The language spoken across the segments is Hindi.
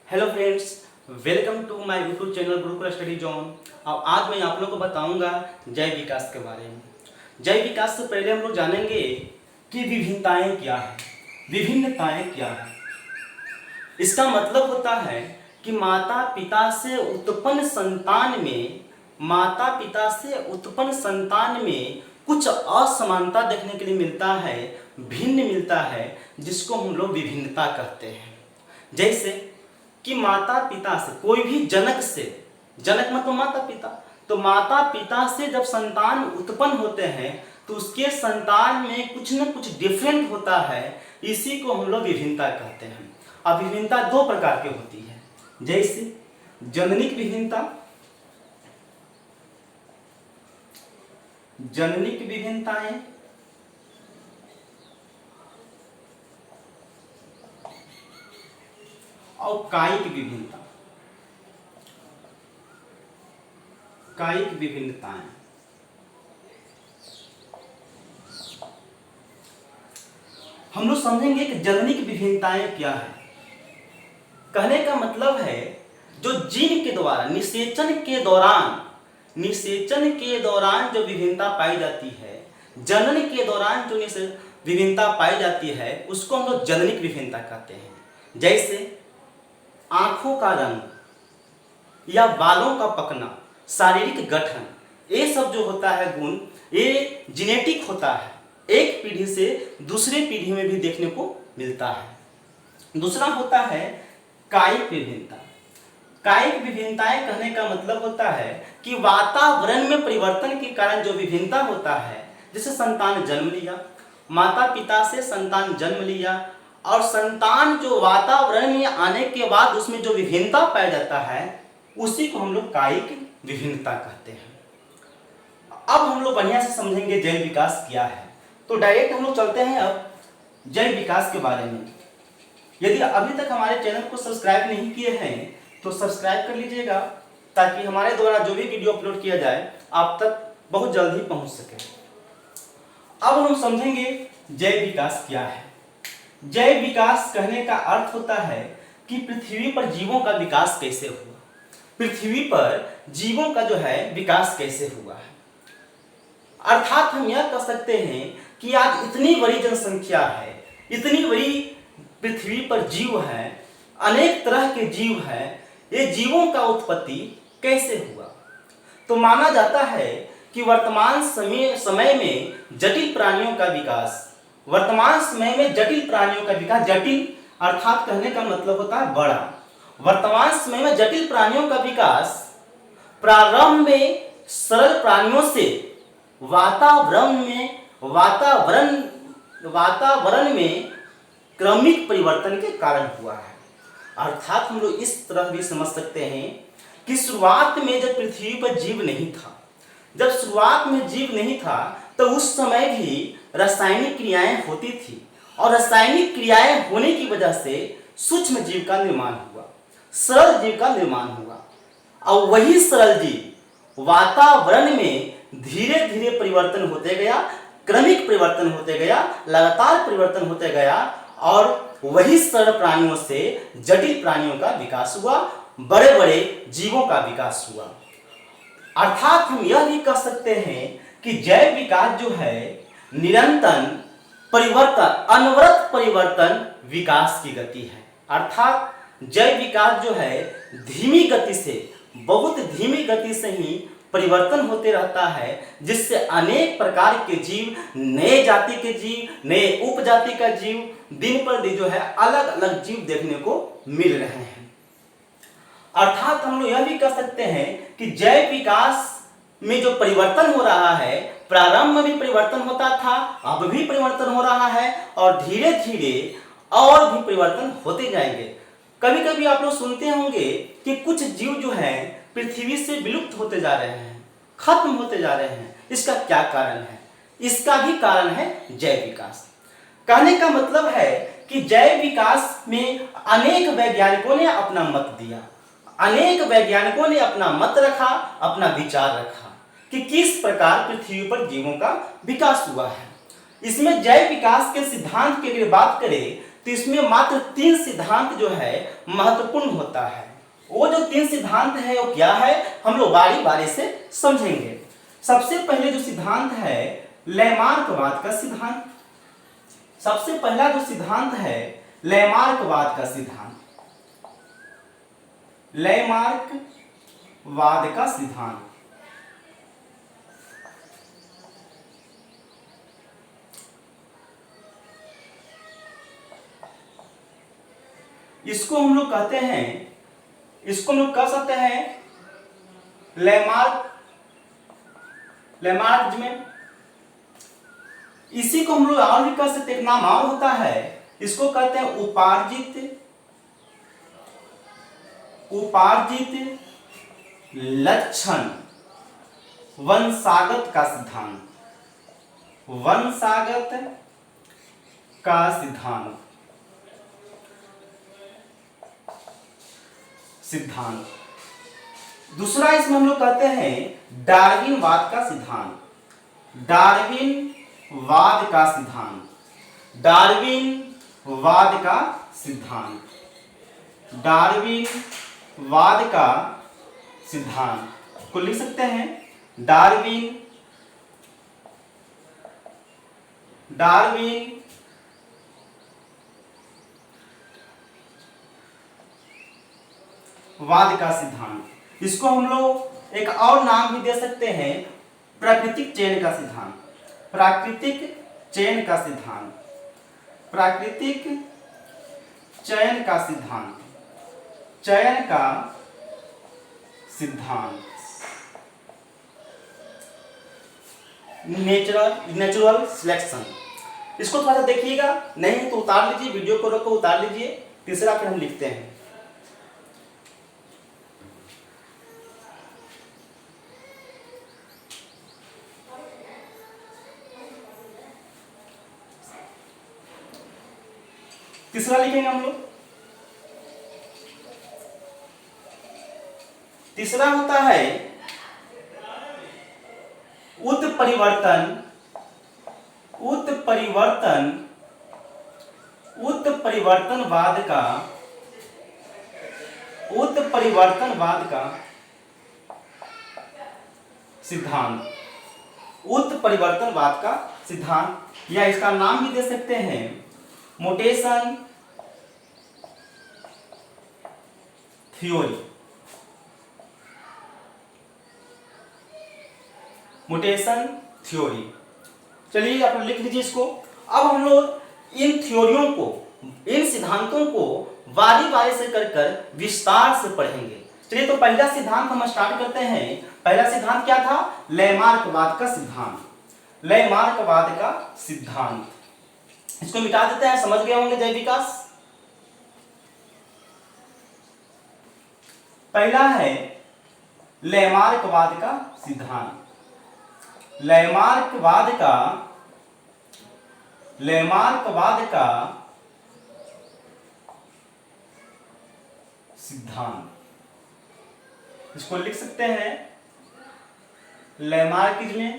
Hello friends, welcome to my YouTube channel Gurukul study zone. अब आज मैं आप लोगों को बताऊंगा जैव विकास के बारे में। जैव विकास से पहले हम लोग जानेंगे कि विभिन्नताएं क्या है, विभिन्नताएं क्या है। इसका मतलब होता है कि माता पिता से उत्पन्न संतान में कुछ असमानता देखने के लिए मिलता है, भिन्न मिलता है, जिसको हम लोग विभिन्नता कहते हैं। जैसे कि माता पिता से कोई भी जनक मतलब माता पिता, तो माता पिता से जब संतान उत्पन्न होते हैं तो उसके संतान में कुछ न कुछ डिफरेंट होता है, इसी को हम लोग विभिन्नता कहते हैं। अब विभिन्नता दो प्रकार की होती है, जैसे जननिक विभिन्नताएं और कायिक विभिन्नताएं। हम लोग समझेंगे कि जननिक विभिन्नताएं क्या है। कहने का मतलब है जो जीन के द्वारा निषेचन के दौरान जो विभिन्नता पाई जाती है, जनन के दौरान जो विभिन्नता पाई जाती है, उसको हम लोग जननिक विभिन्नता कहते हैं। जैसे आंखों का रंग या बालों का पकना, शारीरिक गठन, ये सब जो होता है गुण, ये जेनेटिक होता है, एक पीढ़ी से दूसरे पीढ़ी में भी देखने को मिलता है। दूसरा होता है कायिक विभिन्नता। कायिक विभिन्नताएं कहने का मतलब होता है कि वातावरण में परिवर्तन के कारण जो विभिन्नता होता है, जैसे संतान जन्म लिया, माता पिता से संतान जन्म लिया, और संतान जो वातावरण में आने के बाद उसमें जो विभिन्नता पाया जाता है, उसी को हम लोग कायिक विभिन्नता कहते हैं। अब हम लोग बढ़िया से समझेंगे जैव विकास क्या है। तो डायरेक्ट हम लोग चलते हैं अब जैव विकास के बारे में। यदि अभी तक हमारे चैनल को सब्सक्राइब नहीं किए हैं तो सब्सक्राइब कर लीजिएगा, ताकि हमारे द्वारा जो भी वीडियो अपलोड किया जाए आप तक बहुत जल्द ही पहुंच सके। अब हम समझेंगे जैव विकास क्या है। जैव विकास कहने का अर्थ होता है कि पृथ्वी पर जीवों का विकास कैसे हुआ, पृथ्वी पर जीवों का जो है विकास कैसे हुआ है। अर्थात हम यह कह सकते हैं कि आज इतनी बड़ी जनसंख्या है, इतनी बड़ी पृथ्वी पर जीव है, अनेक तरह के जीव हैं, ये जीवों का उत्पत्ति कैसे हुआ। तो माना जाता है कि वर्तमान समय में जटिल प्राणियों का विकास, जटिल अर्थात कहने का मतलब होता है बड़ा। वर्तमान समय में जटिल प्राणियों का विकास प्रारंभ में सरल प्राणियों से वातावरण में क्रमिक परिवर्तन के कारण हुआ है। अर्थात हम लोग इस तरह भी समझ सकते हैं कि शुरुआत में जब पृथ्वी पर जीव नहीं था, तो उस समय भी रासायनिक क्रियाएं होती थी, और रासायनिक क्रियाएं होने की वजह से सूक्ष्म जीव का निर्माण हुआ, सरल जीव का निर्माण हुआ, और वही सरल जीव वातावरण में धीरे धीरे परिवर्तन होते गया, क्रमिक परिवर्तन होते गया, लगातार परिवर्तन होते गया, और वही सरल प्राणियों से जटिल प्राणियों का विकास हुआ, बड़े बड़े जीवों का विकास हुआ। अर्थात हम यह भी कह सकते हैं कि जैव विकास जो है निरंतर परिवर्तन, अनवरत परिवर्तन विकास की गति है। अर्थात जैव विकास जो है धीमी गति से, बहुत धीमी गति से ही परिवर्तन होते रहता है, जिससे अनेक प्रकार के जीव, नए जाति के जीव, नए उपजाति का जीव, दिन पर दिन जो है अलग अलग जीव देखने को मिल रहे हैं। अर्थात हम लोग यह भी कह सकते हैं कि जैव विकास में जो परिवर्तन हो रहा है, प्रारंभ में भी परिवर्तन होता था, अब भी परिवर्तन हो रहा है, और धीरे धीरे और भी परिवर्तन होते जाएंगे। कभी कभी आप लोग सुनते होंगे कि कुछ जीव जो है पृथ्वी से विलुप्त होते जा रहे हैं, खत्म होते जा रहे हैं। इसका क्या कारण है? इसका भी कारण है जैव विकास। कहने का मतलब है कि जैव विकास में अनेक वैज्ञानिकों ने अपना मत दिया, अनेक वैज्ञानिकों ने अपना मत रखा, अपना विचार रखा कि किस प्रकार पृथ्वी पर जीवों का विकास हुआ है। इसमें जैव विकास के सिद्धांत की अगर बात करें तो इसमें मात्र 3 सिद्धांत जो है महत्वपूर्ण होता है। वो जो 3 सिद्धांत है वो क्या है, हम लोग बारी बारी से समझेंगे। सबसे पहले जो सिद्धांत है लैमार्कवाद का सिद्धांत। सबसे पहला जो सिद्धांत है लैमार्कवाद का सिद्धांत। लैमार्कवाद का सिद्धांत इसको हम लोग कहते हैं, इसको हम लोग कह सकते हैं लैमार्कज्म। इसी को हम लोग और भी कह सकते, एक नाम और होता है, इसको कहते हैं उपार्जित लक्षण वंशागत का सिद्धांत। वंशागत का सिद्धांत दूसरा इसमें हम लोग कहते हैं डार्विनवाद का सिद्धांत। डार्विनवाद का सिद्धांत। डार्विनवाद का सिद्धांत। डार्विनवाद का सिद्धांत को लिख सकते हैं वाद का सिद्धांत। इसको हम लोग एक और नाम भी दे सकते हैं प्राकृतिक चयन का सिद्धांत। प्राकृतिक चयन का सिद्धांत। प्राकृतिक चयन का सिद्धांत। चयन का सिद्धांत। Natural selection. इसको थोड़ा सा देखिएगा, नहीं तो उतार लीजिए, वीडियो को रोको, उतार लीजिए। तीसरा फिर हम लिखते हैं। तीसरा लिखेंगे हम लोग। तीसरा होता है उत्परिवर्तनवाद का सिद्धांत। उत्परिवर्तनवाद का सिद्धांत, या इसका नाम भी दे सकते हैं मोटेशन थ्योरी। Mutation theory. चलिए आप लिख लीजिए इसको। अब हम लोग इन थ्योरियों को, इन सिद्धांतों को बारी बारी से कर विस्तार से पढ़ेंगे। चलिए तो पहला सिद्धांत हम स्टार्ट करते हैं। पहला सिद्धांत क्या था? लैमार्कवाद का सिद्धांत। लैमार्कवाद का सिद्धांत। इसको मिटा देते हैं, समझ गए होंगे जय विकास। पहला है लैमार्कवाद का सिद्धांत। लैमार्कवाद का सिद्धांत, इसको लिख सकते हैं लैमार्किज्म।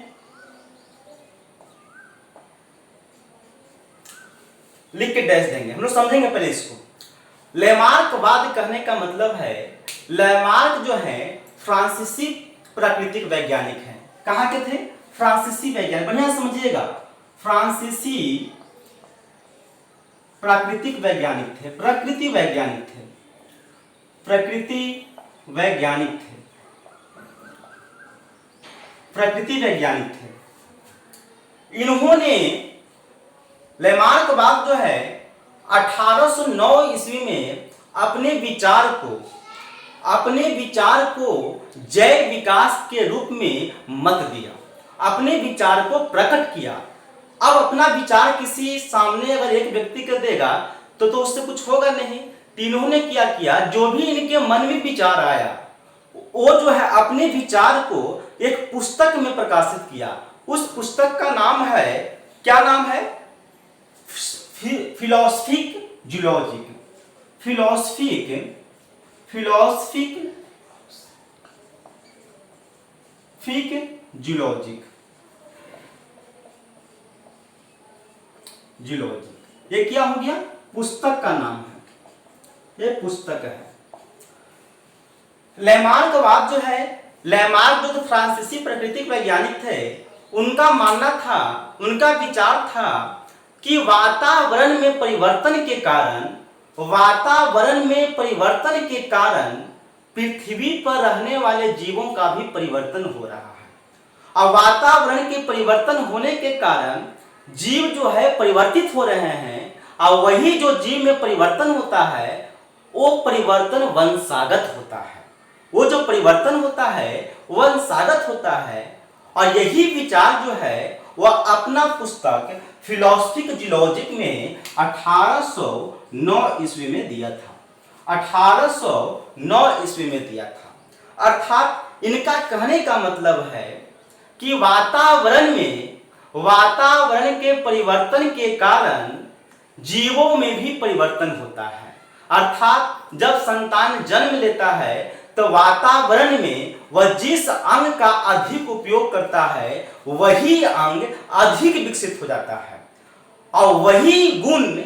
लिख के डैश देंगे, हम लोग समझेंगे पहले इसको। लैमार्कवाद कहने का मतलब है, लैमार्क जो है फ्रांसीसी प्राकृतिक वैज्ञानिक हैं। कहाँ के थे? फ्रांसीसी वैज्ञानिक, बढ़िया समझिएगा। फ्रांसीसी प्राकृतिक वैज्ञानिक थे, प्रकृति वैज्ञानिक थे, प्रकृति वैज्ञानिक थे, प्रकृति वैज्ञानिक थे। इन्होंने लैमार्कवाद जो है 1809 ईस्वी में अपने विचार को जैव विकास के रूप में मत दिया, अपने विचार को प्रकट किया। अब अपना विचार किसी सामने अगर एक व्यक्ति को देगा तो उससे कुछ होगा नहीं। इन्होंने क्या किया, जो भी इनके मन में विचार आया वो जो है अपने विचार को एक पुस्तक में प्रकाशित किया। उस पुस्तक का नाम है, क्या नाम है? Philosophic zoologic. Philosophic zoologic. ये क्या हो गया? पुस्तक का नाम है, ये पुस्तक है। लैमार्कवाद जो है, लैमार्क जो फ्रांसीसी प्राकृतिक वैज्ञानिक थे, उनका मानना था, उनका विचार था कि वातावरण में परिवर्तन के कारण, वातावरण में परिवर्तन के कारण पृथ्वी पर रहने वाले जीवों का भी परिवर्तन हो रहा है। और वातावरण के परिवर्तन होने के कारण जीव जो है परिवर्तित हो रहे हैं, और वही जो जीव में परिवर्तन होता है वो परिवर्तन वंशागत होता है। वो जो परिवर्तन होता है वंशागत होता है। और यही विचार जो है वह अपना पुस्तक फिलोसफिक जियोलॉजिक में 1809 ईस्वी में दिया था। 1809 ईस्वी में दिया था। अर्थात इनका कहने का मतलब है कि वातावरण में, वातावरण के परिवर्तन के कारण जीवों में भी परिवर्तन होता है। अर्थात जब संतान जन्म लेता है तो वातावरण में वह जिस अंग का अधिक उपयोग करता है वही अंग अधिक विकसित हो जाता है, और वही गुण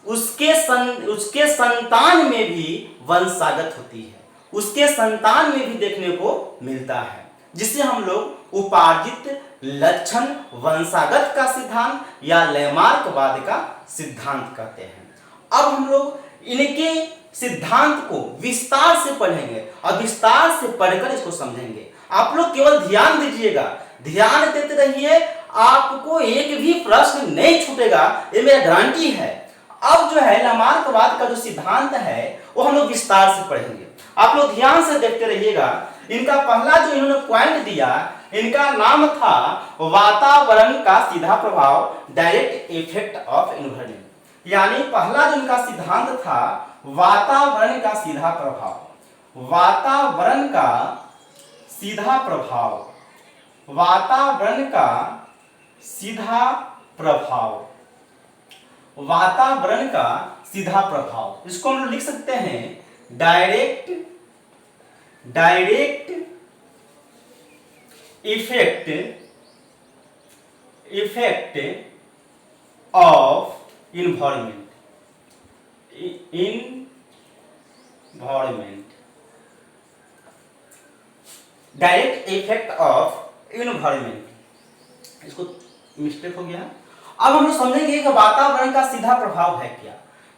उसके संतान में भी वंशागत होती है, उसके संतान में भी देखने को मिलता है, जिसे हम लोग उपार्जित लक्षण वंशागत का सिद्धांत या लैमार्कवाद का सिद्धांत कहते हैं। अब हम लोग इनके सिद्धांत को विस्तार से पढ़ेंगे और विस्तार से पढ़कर इसको समझेंगे। आप लोग केवल ध्यान दीजिएगा, ध्यान देते रहिए, आपको एक भी प्रश्न नहीं छूटेगा, ये मेरा गारंटी है। अब जो है लैमार्कवाद का जो सिद्धांत है वो हम लोग विस्तार से पढ़ेंगे। आप लोग ध्यान से देखते रहिएगा। इनका पहला जो इन्होंने पॉइंट दिया, इनका नाम था वातावरण का सीधा प्रभाव, डायरेक्ट इफेक्ट ऑफ एनवायरनमेंट। यानी पहला जो इनका सिद्धांत था वातावरण का सीधा प्रभाव, वातावरण का सीधा प्रभाव, वातावरण का सीधा प्रभाव, वातावरण का सीधा प्रभाव। इसको हम लोग लिख सकते हैं direct effect of environment, direct effect of environment. इसको मिस्टेक हो गया। अब हम लोग समझेंगे कि वातावरण का सीधा प्रभाव है क्या।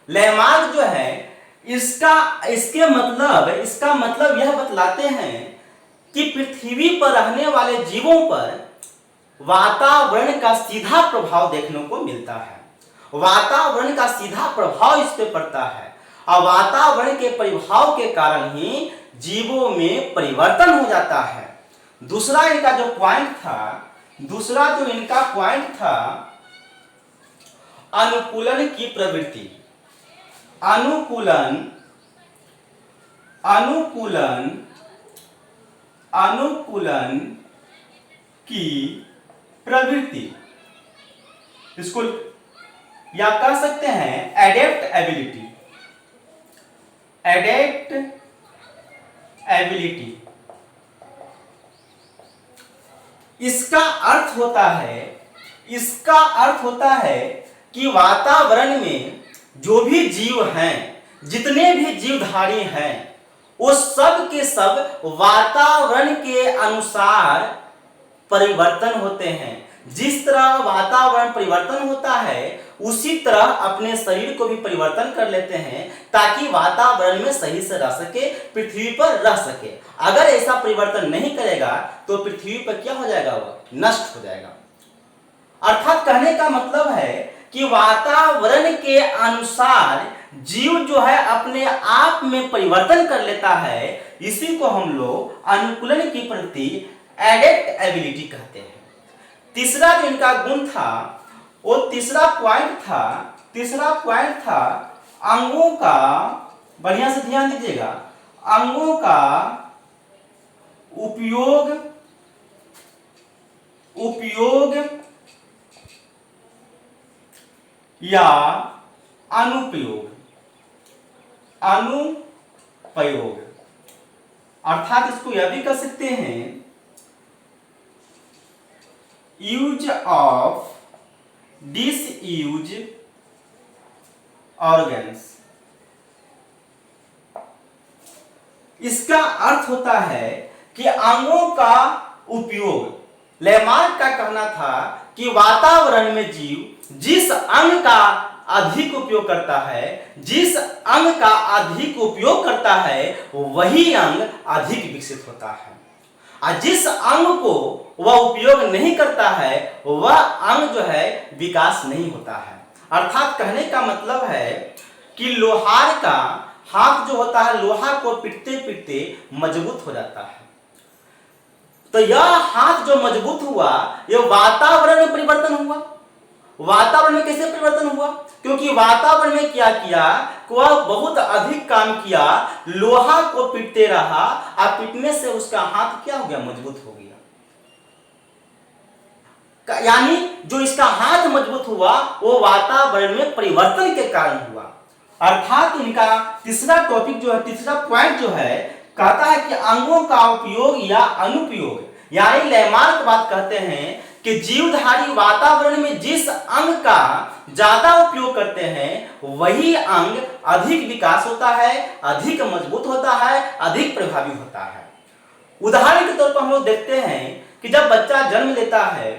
लैमार्क जो है इसका मतलब यह बतलाते हैं कि पृथ्वी पर रहने वाले जीवों पर वातावरण का सीधा प्रभाव देखने को मिलता है। वातावरण का सीधा प्रभाव इस पे पड़ता है, और वातावरण के प्रभाव के कारण ही जीवों में परिवर्तन हो जाता है। दूसरा इनका जो पॉइंट था, अनुकूलन की प्रवृत्ति, अनुकूलन की प्रवृत्ति, इसको या कह सकते हैं एडेप्टेबिलिटी। इसका अर्थ होता है कि वातावरण में जो भी जीव हैं, जितने भी जीवधारी हैं, वो सब के सब वातावरण के अनुसार परिवर्तन होते हैं। जिस तरह वातावरण परिवर्तन होता है उसी तरह अपने शरीर को भी परिवर्तन कर लेते हैं ताकि वातावरण में सही से रह सके, पृथ्वी पर रह सके। अगर ऐसा परिवर्तन नहीं करेगा तो पृथ्वी पर क्या हो जाएगा, वह नष्ट हो जाएगा। अर्थात कहने का मतलब है कि वातावरण के अनुसार जीव जो है अपने आप में परिवर्तन कर लेता है। इसी को हम लोग अनुकूलन की प्रवृत्ति, एडेप्टेबिलिटी कहते हैं। तीसरा जो इनका गुण था, वो तीसरा पॉइंट था अंगों का, बढ़िया से ध्यान दीजिएगा, अंगों का उपयोग या अनुपयोग, अर्थात इसको यह भी कह सकते हैं यूज ऑफ, डिसयूज ऑर्गन्स। इसका अर्थ होता है कि अंगों का उपयोग, लेमार्क का कहना था कि वातावरण में जीव जिस अंग का अधिक उपयोग करता है, जिस अंग का अधिक उपयोग करता है, वही अंग अधिक विकसित होता है, और जिस अंग को वह उपयोग नहीं करता है, वह अंग जो है विकास नहीं होता है। अर्थात कहने का मतलब है कि लोहार का हाथ जो होता है, लोहा को पीटते पीटते मजबूत हो जाता है। तो यह हाथ जो मजबूत हुआ, यह वातावरण में परिवर्तन हुआ। वातावरण में कैसे परिवर्तन हुआ? क्योंकि वातावरण में क्या किया, वह बहुत अधिक काम किया, लोहा को पीटते रहा, और पीटने से उसका हाथ क्या हो गया, मजबूत हो गया। यानी जो इसका हाथ मजबूत हुआ वो वातावरण में परिवर्तन के कारण हुआ। अर्थात इनका तीसरा टॉपिक जो है, तीसरा पॉइंट जो है, कहता है कि अंगों का उपयोग या अनुपयोग, यानी लेमार्क बात कहते हैं कि जीवधारी वातावरण में जिस अंग का ज्यादा उपयोग करते हैं, वही अंग अधिक विकास होता है, अधिक मजबूत होता है, अधिक प्रभावी होता है। उदाहरण के तौर पर हम लोग देखते हैं कि जब बच्चा जन्म लेता है,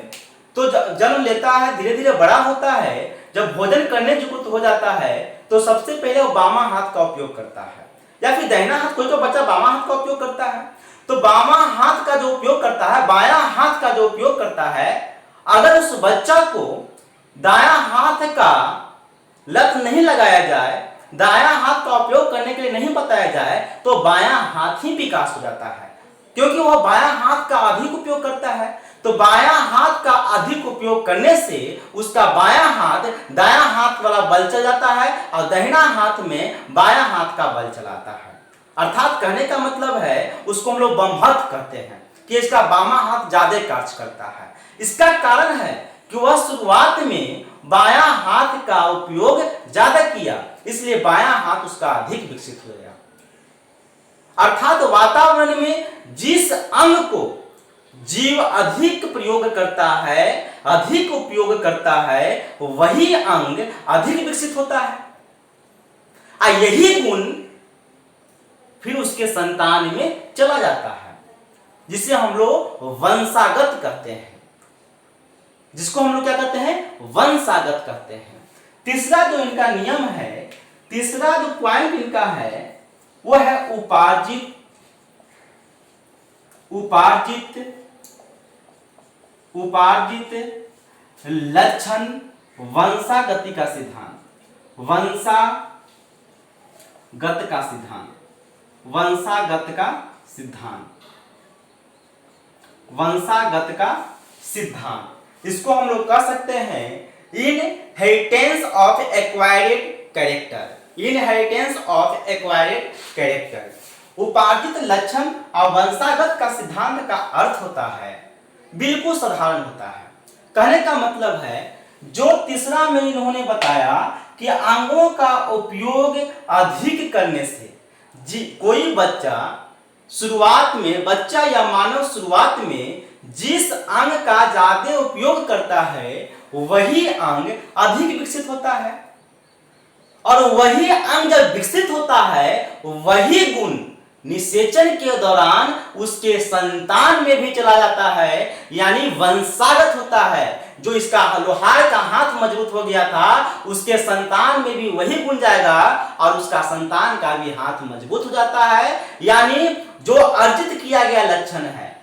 तो जन्म लेता है, धीरे धीरे बड़ा होता है, जब भोजन करने योग्य हो जाता है, तो सबसे पहले वो बामा हाथ का उपयोग करता है, या फिर दाहिना हाथ, कोई तो बच्चा बामा हाथ का उपयोग करता है। तो बामा हाथ का जो उपयोग करता है, बायां हाथ का जो उपयोग करता है, अगर उस बच्चा को दायां हाथ का लत नहीं लगाया जाए, दायां हाथ का उपयोग करने के लिए नहीं बताया जाए, तो बायां हाथ ही विकास हो जाता है, क्योंकि वह बायां हाथ का अधिक उपयोग करता है। तो बायां हाथ का अधिक उपयोग करने से उसका बायां हाथ दायां हाथ वाला बल चल जाता है, और दाहिना हाथ में बायां हाथ का बल चलाता है। अर्थात कहने का मतलब है, उसको हम लोग बमहत कहते हैं कि इसका बामा हाथ ज्यादा कार्य करता है। इसका कारण है कि वह शुरुआत में बायां हाथ का उपयोग ज्यादा किया, इसलिए बायां हाथ उसका अधिक विकसित हो गया। अर्थात वातावरण में जिस अंग को जीव अधिक प्रयोग करता है, अधिक उपयोग करता है, वही अंग अधिक विकसित होता है, और यही गुण फिर उसके संतान में चला जाता है, जिसे हम लोग वंशागत कहते हैं, जिसको हम लोग क्या कहते हैं, वंशागत कहते हैं। तीसरा जो इनका नियम है, तीसरा जो पॉइंट इनका है, वो है उपार्जित लक्षण वंशागति का सिद्धांत, वंशागत का सिद्धांत। इसको हम लोग कह सकते हैं इनहेरिटेंस ऑफ एक्वायर्ड कैरेक्टर। उपार्जित लक्षण और वंशागत का सिद्धांत का अर्थ होता है, बिल्कुल साधारण होता है। कहने का मतलब है, जो तीसरा में इन्होंने बताया कि अंगों का उपयोग अधिक करने से कोई बच्चा शुरुआत में, बच्चा या मानव शुरुआत में जिस अंग का ज्यादा उपयोग करता है, वही अंग अधिक विकसित होता है, और वही अंग जब विकसित होता है, वही गुण निषेचन के दौरान उसके संतान में भी चला जाता है, यानी वंशागत होता है। जो इसका लोहार का हाथ मजबूत हो गया था, उसके संतान में भी वही गुण जाएगा, और उसका संतान का भी हाथ मजबूत हो जाता है। यानी जो अर्जित किया गया लक्षण है,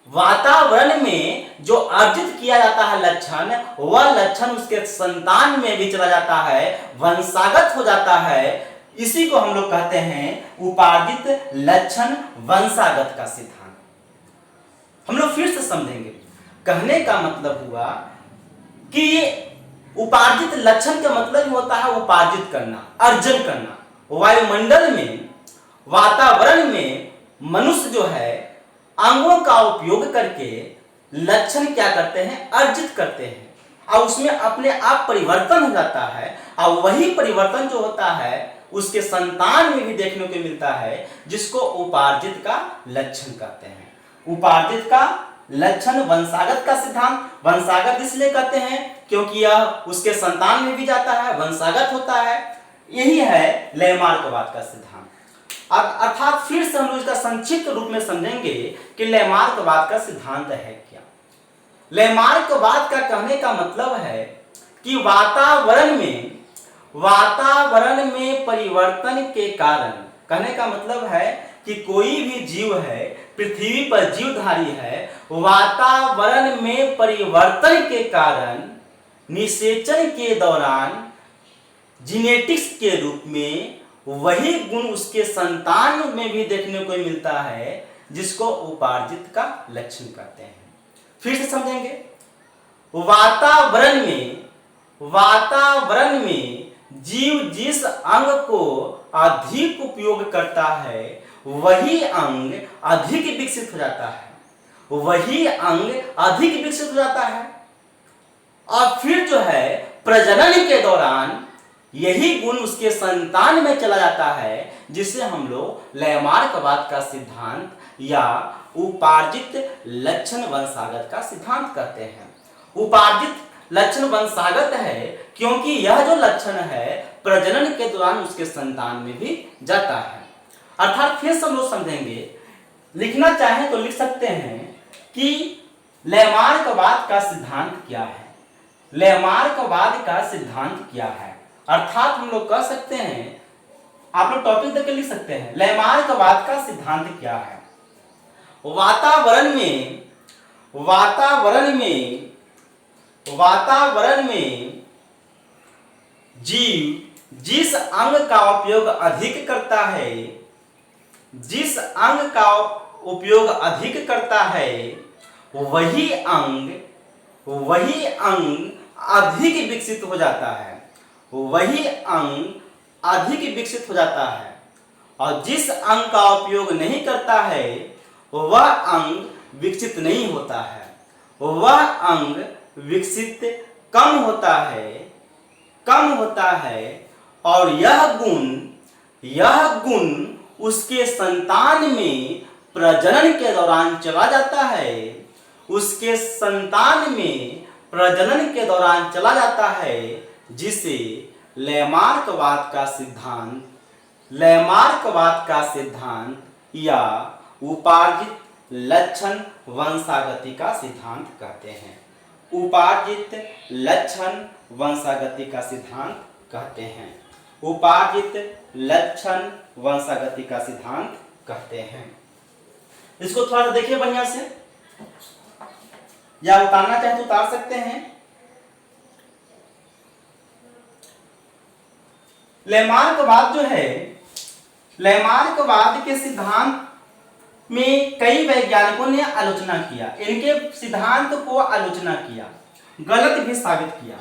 वातावरण में जो अर्जित किया जाता है लक्षण, वह लक्षण उसके संतान में भी चला जाता है, वंशागत हो जाता है। इसी को हम लोग कहते हैं उपार्जित लक्षण वंशागत का सिद्धांत। हम लोग फिर से समझेंगे। कहने का मतलब हुआ कि उपार्जित लक्षण का मतलब होता है उपार्जित करना, अर्जन करना। वायुमंडल में, वातावरण में मनुष्य जो है अंगों का उपयोग करके लक्षण क्या करते हैं, अर्जित करते हैं, और उसमें अपने आप परिवर्तन हो जाता है, और वही परिवर्तन जो होता है उसके संतान में भी देखने को मिलता है, जिसको उपार्जित का लक्षण कहते हैं। उपार्जित का लक्षण वंशागत का सिद्धांत। वंशागत इसलिए कहते हैं क्योंकि यह उसके संतान में भी जाता है, वंशागत होता है। यही है लैमार्कवाद का सिद्धांत। अर्थात फिर से हम लोग इसका संक्षिप्त रूप में समझेंगे कि लैमार्कवाद का सिद्धांत है क्या। लैमार्कवाद का कहने का मतलब है कि वातावरण में परिवर्तन के कारण, कहने का मतलब है कि कोई भी जीव है, पृथ्वी पर जीवधारी है, वातावरण में परिवर्तन के कारण निषेचन के दौरान जीनेटिक्स के रूप में वही गुण उसके संतान में भी देखने को मिलता है जिसको उपार्जित का लक्षण कहते हैं। फिर से समझेंगे, वातावरण में जीव जिस अंग को अधिक उपयोग करता है वही अंग अधिक विकसित हो जाता है, और फिर जो है प्रजनन के दौरान यही गुण उसके संतान में चला जाता है, जिसे हम लोग लैमार्कवाद का सिद्धांत या उपार्जित लक्षण वंशागत का सिद्धांत कहते हैं। उपार्जित लक्षण वंशागत है क्योंकि यह जो लक्षण है प्रजनन के दौरान उसके संतान में भी जाता है। अर्थात फिर से हम लोग समझेंगे, लिखना चाहें तो लिख सकते हैं कि लैमार्कवाद का सिद्धांत क्या है। लैमार्कवाद का सिद्धांत क्या है, अर्थात हम लोग कह सकते हैं, आप लोग टॉपिक देकर लिख सकते हैं, लैमार्कवाद का सिद्धांत क्या है। वातावरण में जीव जिस अंग का उपयोग अधिक करता है वही अंग अधिक विकसित हो जाता है, और जिस अंग का उपयोग नहीं करता है वह अंग विकसित नहीं होता है, वह अंग विकसित कम होता है, और यह गुण उसके संतान में प्रजनन के दौरान चला जाता है, जिसे लैमार्कवाद का सिद्धांत या उपार्जित लक्षण वंशागति का सिद्धांत कहते हैं। उपार्जित लक्षण वंशागति का सिद्धांत कहते हैं। इसको थोड़ा सा देखिए बढ़िया से, या उतारना चाहे तो उतार सकते हैं। लैमार्कवाद जो है, लैमार्कवाद के सिद्धांत में कई वैज्ञानिकों ने आलोचना किया, इनके सिद्धांत को आलोचना किया, गलत भी साबित किया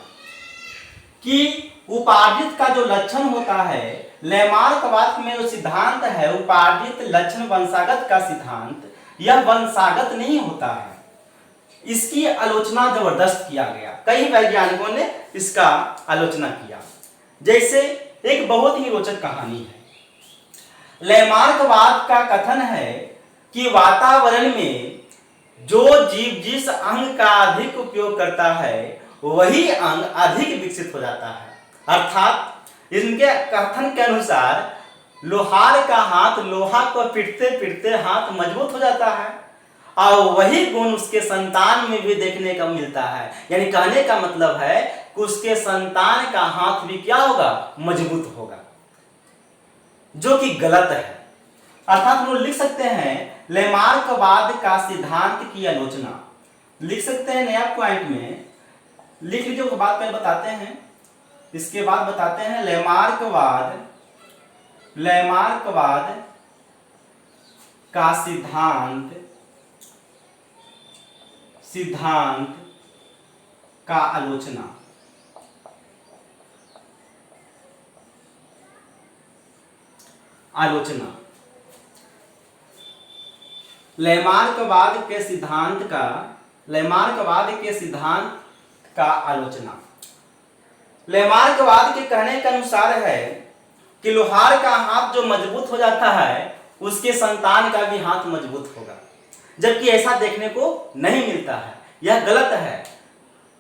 कि उपार्जित का जो लक्षण होता है, लैमार्कवाद में जो सिद्धांत है उपार्जित लक्षण वंशागत का सिद्धांत, यह वंशागत नहीं होता है। इसकी आलोचना जबरदस्त किया गया, कई वैज्ञानिकों ने इसका आलोचना किया। जैसे एक बहुत ही रोचक कहानी है। लैमार्कवाद का कथन है कि वातावरण में जो जीव जिस अंग का अधिक उपयोग करता है वही अंग अधिक विकसित हो जाता है। अर्थात इनके कथन के अनुसार लोहार का हाथ लोहा को पीटते पीटते हाथ मजबूत हो जाता है, और वही गुण उसके संतान में भी देखने को मिलता है। यानी कहने का मतलब है कि उसके संतान का हाथ भी क्या होगा, मजबूत होगा, जो कि गलत है। अर्थात हम लोग लिख सकते हैं लैमार्कवाद का सिद्धांत की आलोचना, लिख सकते हैं नया पॉइंट में लिख लीजिए, उसके बाद पहले बताते हैं, इसके बाद बताते हैं लैमार्कवाद का सिद्धांत का आलोचना। लैमार्कवाद के सिद्धांत का आलोचना। लैमार्कवाद के कहने के अनुसार है कि लोहार का हाथ जो मजबूत हो जाता है उसके संतान का भी हाथ मजबूत होगा, जबकि ऐसा देखने को नहीं मिलता है, यह गलत है।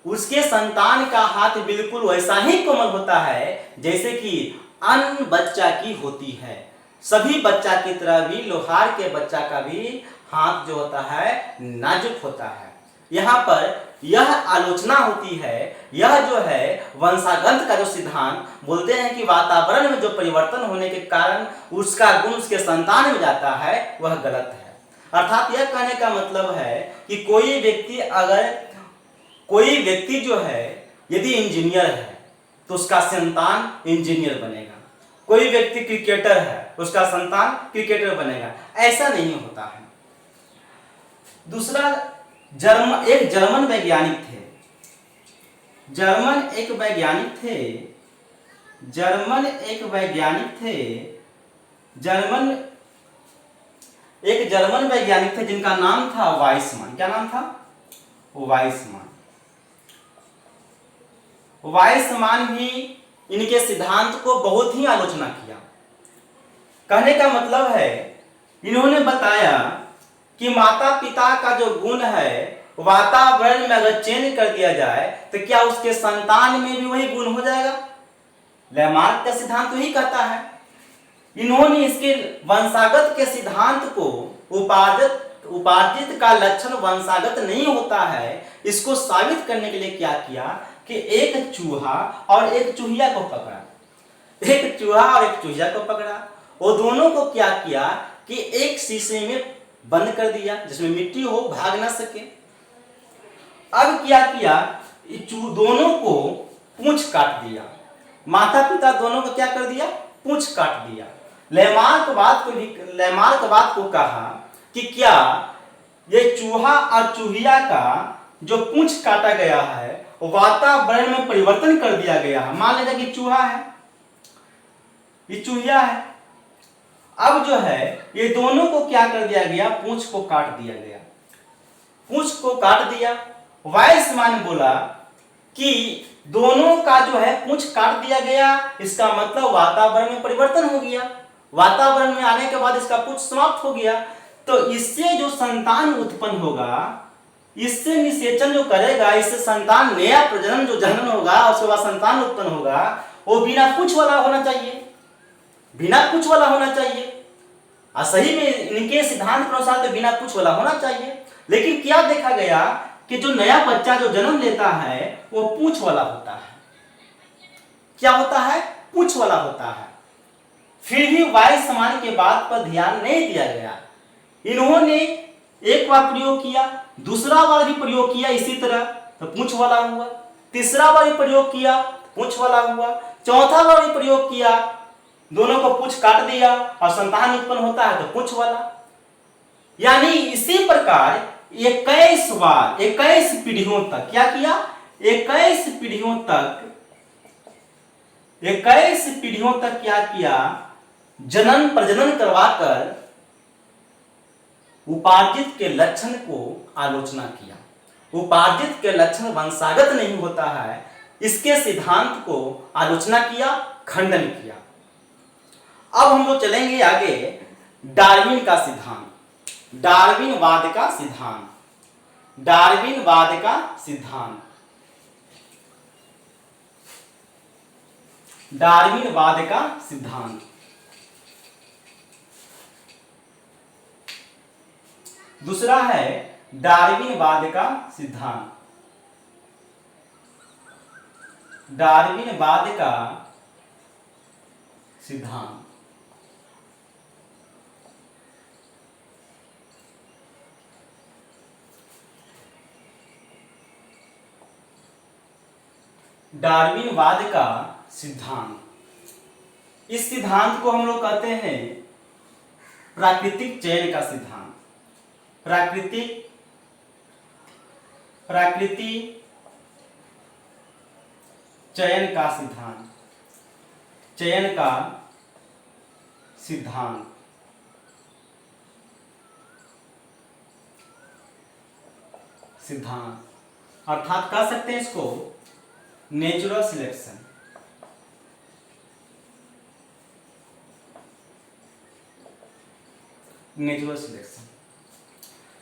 उसके संतान का हाथ बिल्कुल वैसा ही कोमल होता है जैसे कि अन्य बच्चा की होती है। सभी बच्चा की तरह भी लोहार के बच्चा का भी हाथ जो होता है नाजुक होता है। यहाँ पर यह आलोचना होती है, यह जो है वंशागत का जो सिद्धांत बोलते हैं कि वातावरण में जो परिवर्तन होने के कारण उसका गुण उसके संतान में जाता है, वह गलत है। अर्थात यह कहने का मतलब है कि कोई व्यक्ति जो है यदि इंजीनियर है तो उसका संतान इंजीनियर बनेगा, कोई व्यक्ति क्रिकेटर है उसका संतान क्रिकेटर बनेगा, ऐसा नहीं होता है। दूसरा, एक जर्मन वैज्ञानिक थे, जर्मन एक जर्मन वैज्ञानिक थे जिनका नाम था वाइसमैन। क्या नाम था? वाइसमैन भी इनके सिद्धांत को बहुत ही आलोचना किया। कहने का मतलब है, इन्होंने बताया कि माता पिता का जो गुण है वातावरण में अगर चेंज कर दिया जाए तो क्या उसके संतान में भी वही गुण हो जाएगा? लैमार्क का सिद्धांत वही कहता है। इन्होंने इसके वंशागत के सिद्धांत को उपार्जित का लक्षण वंशागत नहीं होता है, इसको साबित करने के लिए क्या किया कि एक चूहा और एक चूहिया को पकड़ा। वो दोनों को क्या किया कि एक शीशे में बंद कर दिया जिसमें मिट्टी हो, भाग ना सके। अब क्या किया, दोनों को पूंछ काट दिया। माता पिता दोनों को क्या कर दिया? पूंछ काट दिया। लैमार्क बात को कहा कि क्या ये चूहा और चूहिया का जो पूंछ काटा गया है वो वातावरण में परिवर्तन कर दिया गया है। मान लीजिए कि चूहा है, ये चूहिया है, अब जो है ये दोनों को क्या कर दिया गया? पूंछ को काट दिया गया। पूंछ को काट दिया। वाइसमैन बोला कि दोनों का जो है पूंछ काट दिया गया, इसका मतलब वातावरण में परिवर्तन हो गया। वातावरण में आने के बाद इसका पूंछ समाप्त हो गया, तो इससे जो संतान उत्पन्न होगा, इससे निषेचन जो करेगा, इससे संतान नया प्रजनन जो जनन होगा, उसके बाद संतान उत्पन्न होगा, वो बिना पूंछ वाला होना चाहिए, सही में इनके सिद्धांत के अनुसार तो बिना पूंछ वाला होना चाहिए। लेकिन क्या देखा गया कि जो नया बच्चा जो जन्म लेता है वो पूंछ वाला होता है। क्या होता है? पूंछ वाला होता है। फिर भी वाइसमैन के बात पर ध्यान नहीं दिया गया। इन्होंने एक बार प्रयोग किया, दूसरा बार भी प्रयोग किया इसी तरह, तो पूंछ वाला हुआ। तीसरा बार भी प्रयोग किया, पूंछ वाला हुआ। चौथा बार भी प्रयोग किया, दोनों को पूंछ काट दिया और संतान उत्पन्न होता है तो पूंछ वाला। यानी इसी प्रकार 21 पीढ़ियों तक क्या किया? 21 पीढ़ियों तक क्या किया? जनन प्रजनन करवाकर उपार्जित के लक्षण को आलोचना किया। उपार्जित के लक्षण वंशागत नहीं होता है, इसके सिद्धांत को आलोचना किया, खंडन किया। अब हम लोग चलेंगे आगे डार्विन का सिद्धांत, डार्विनवाद का सिद्धांत। दूसरा है डार्विनवाद का सिद्धांत। डार्विनवाद का सिद्धांत डार्विनवाद का सिद्धांत, इस सिद्धांत को हम लोग कहते हैं प्राकृतिक चयन का सिद्धांत। प्राकृतिक चयन का सिद्धांत। अर्थात कह सकते हैं इसको नेचुरल सिलेक्शन।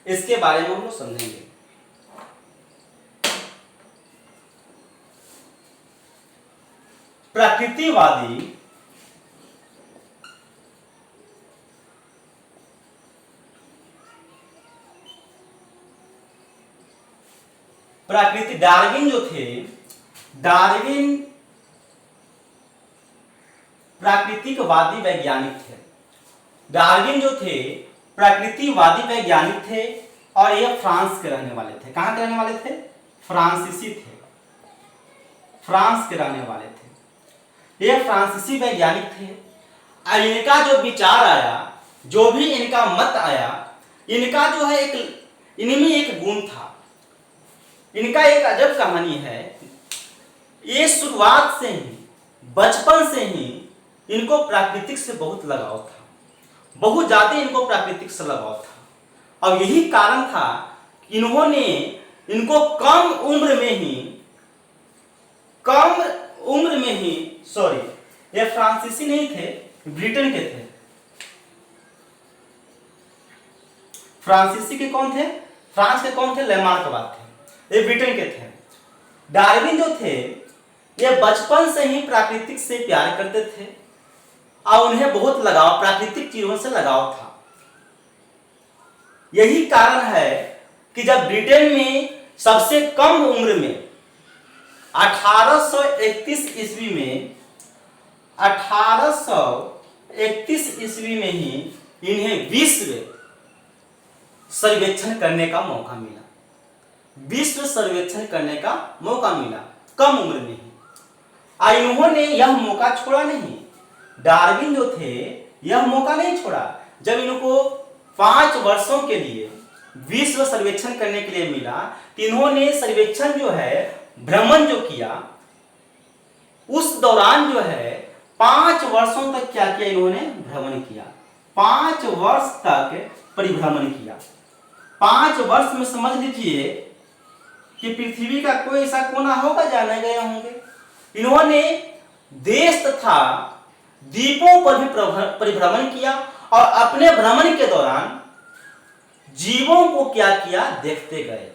इसके बारे में हम लोग समझेंगे। प्रकृतिवादी डार्विन जो थे, डार्विन प्राकृतिकवादी वैज्ञानिक थे। डार्विन जो थे प्रकृतिवादी वैज्ञानिक थे और ये फ्रांस के रहने वाले थे। कहां के रहने वाले थे? फ्रांसीसी थे, फ्रांस के रहने वाले थे। ये फ्रांसीसी वैज्ञानिक थे। और इनका जो विचार आया, जो भी इनका मत आया, इनका जो है इनमें एक गुण था। इनका एक अजब कहानी है। ये शुरुआत से ही, बचपन से ही इनको प्राकृतिक से बहुत लगाव था, बहुत ज्यादा इनको प्राकृतिक से लगाव था। और यही कारण था कि इनको कम उम्र में ही सॉरी, ये फ्रांसीसी नहीं थे, ब्रिटेन के थे। फ्रांसीसी के कौन थे? फ्रांस के कौन थे? लेमार्कवाद थे। ये ब्रिटेन के थे। डार्विन जो थे ये बचपन से ही प्राकृतिक से प्यार करते थे और उन्हें बहुत लगाव, प्राकृतिक चीजों से लगाव था। यही कारण है कि जब ब्रिटेन में सबसे कम उम्र में 1831 ईस्वी में 1831 ईस्वी में ही इन्हें विश्व सर्वेक्षण करने का मौका मिला। विश्व सर्वेक्षण करने का मौका मिला कम उम्र में ही। और इन्होंने यह मौका छोड़ा नहीं। डार्विन जो थे यह मौका नहीं छोड़ा। जब इनको 5 वर्षों के लिए विश्व सर्वेक्षण करने के लिए मिला तो इन्होंने सर्वेक्षण जो है, भ्रमण जो किया, उस दौरान जो है 5 वर्षों तक क्या किया? इन्होंने भ्रमण किया। 5 वर्ष तक परिभ्रमण किया। 5 वर्ष में समझ लीजिए कि पृथ्वी का कोई ऐसा कोना होगा जहां नहीं गए होंगे। इन्होंने देश तथा द्वीपों पर भी परिभ्रमण किया और अपने भ्रमण के दौरान जीवों को क्या किया? देखते गए,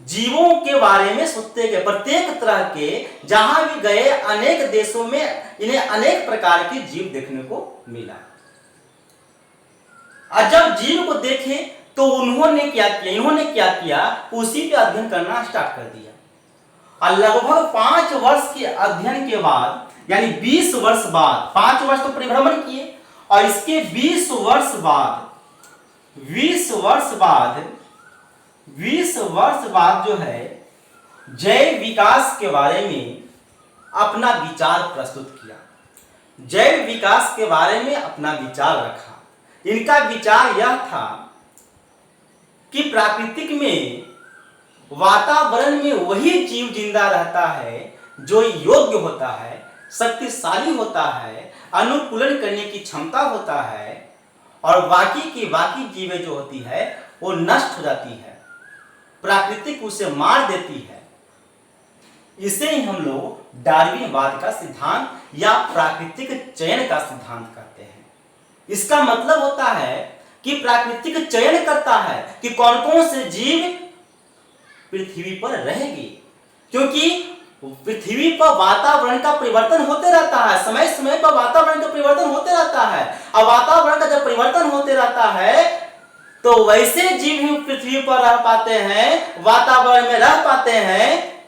जीवों के बारे में सोचते गए। प्रत्येक तरह के जहां भी गए, अनेक देशों में इन्हें अनेक प्रकार के जीव देखने को मिला। और जब जीव को देखे तो इन्होंने क्या किया? उसी पे अध्ययन करना स्टार्ट कर दिया। और लगभग 5 वर्ष के अध्ययन के बाद, यानी 20 वर्ष बाद, 5 वर्ष तो परिभ्रमण किए और इसके 20 वर्ष बाद जो है जैव विकास के बारे में अपना विचार प्रस्तुत किया। जैव विकास के बारे में अपना विचार रखा। इनका विचार यह था कि प्राकृतिक में वातावरण में वही जीव जिंदा रहता है जो योग्य होता है, शक्तिशाली होता है, अनुकूलन करने की क्षमता होता है, और बाकी जीवें जो होती है वो नष्ट हो जाती है, प्राकृतिक उसे मार देती है। इसे ही हम लोग डार्विनवाद का सिद्धांत या प्राकृतिक चयन का सिद्धांत कहते हैं। इसका मतलब होता है कि प्राकृतिक चयन करता है कि कौन कौन से जीव पृथ्वी पर रहेगी, क्योंकि पृथ्वी पर वातावरण का परिवर्तन होते रहता है। समय समय पर वातावरण का परिवर्तन होते रहता है और वातावरण का जब परिवर्तन होते रहता है तो वैसे जीव ही पृथ्वी पर रह पाते हैं, वातावरण में रह पाते हैं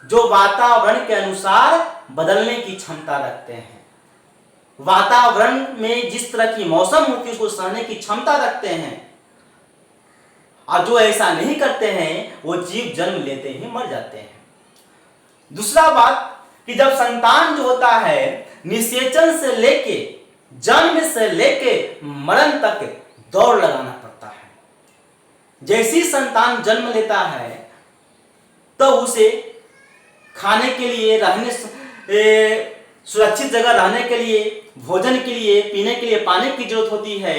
जो वातावरण के अनुसार बदलने की क्षमता रखते हैं। वातावरण में जिस तरह की मौसम होती है उसको सहने की क्षमता रखते हैं, और जो ऐसा नहीं करते हैं वो जीव जन्म लेते ही मर जाते हैं। दूसरा बात कि जब संतान जो होता है निषेचन से लेके, जन्म से लेके मरण तक दौड़ लगाना पड़ता है। जैसी संतान जन्म लेता है तो उसे खाने के लिए, रहने, सुरक्षित जगह रहने के लिए, भोजन के लिए, पीने के लिए पानी की जरूरत होती है।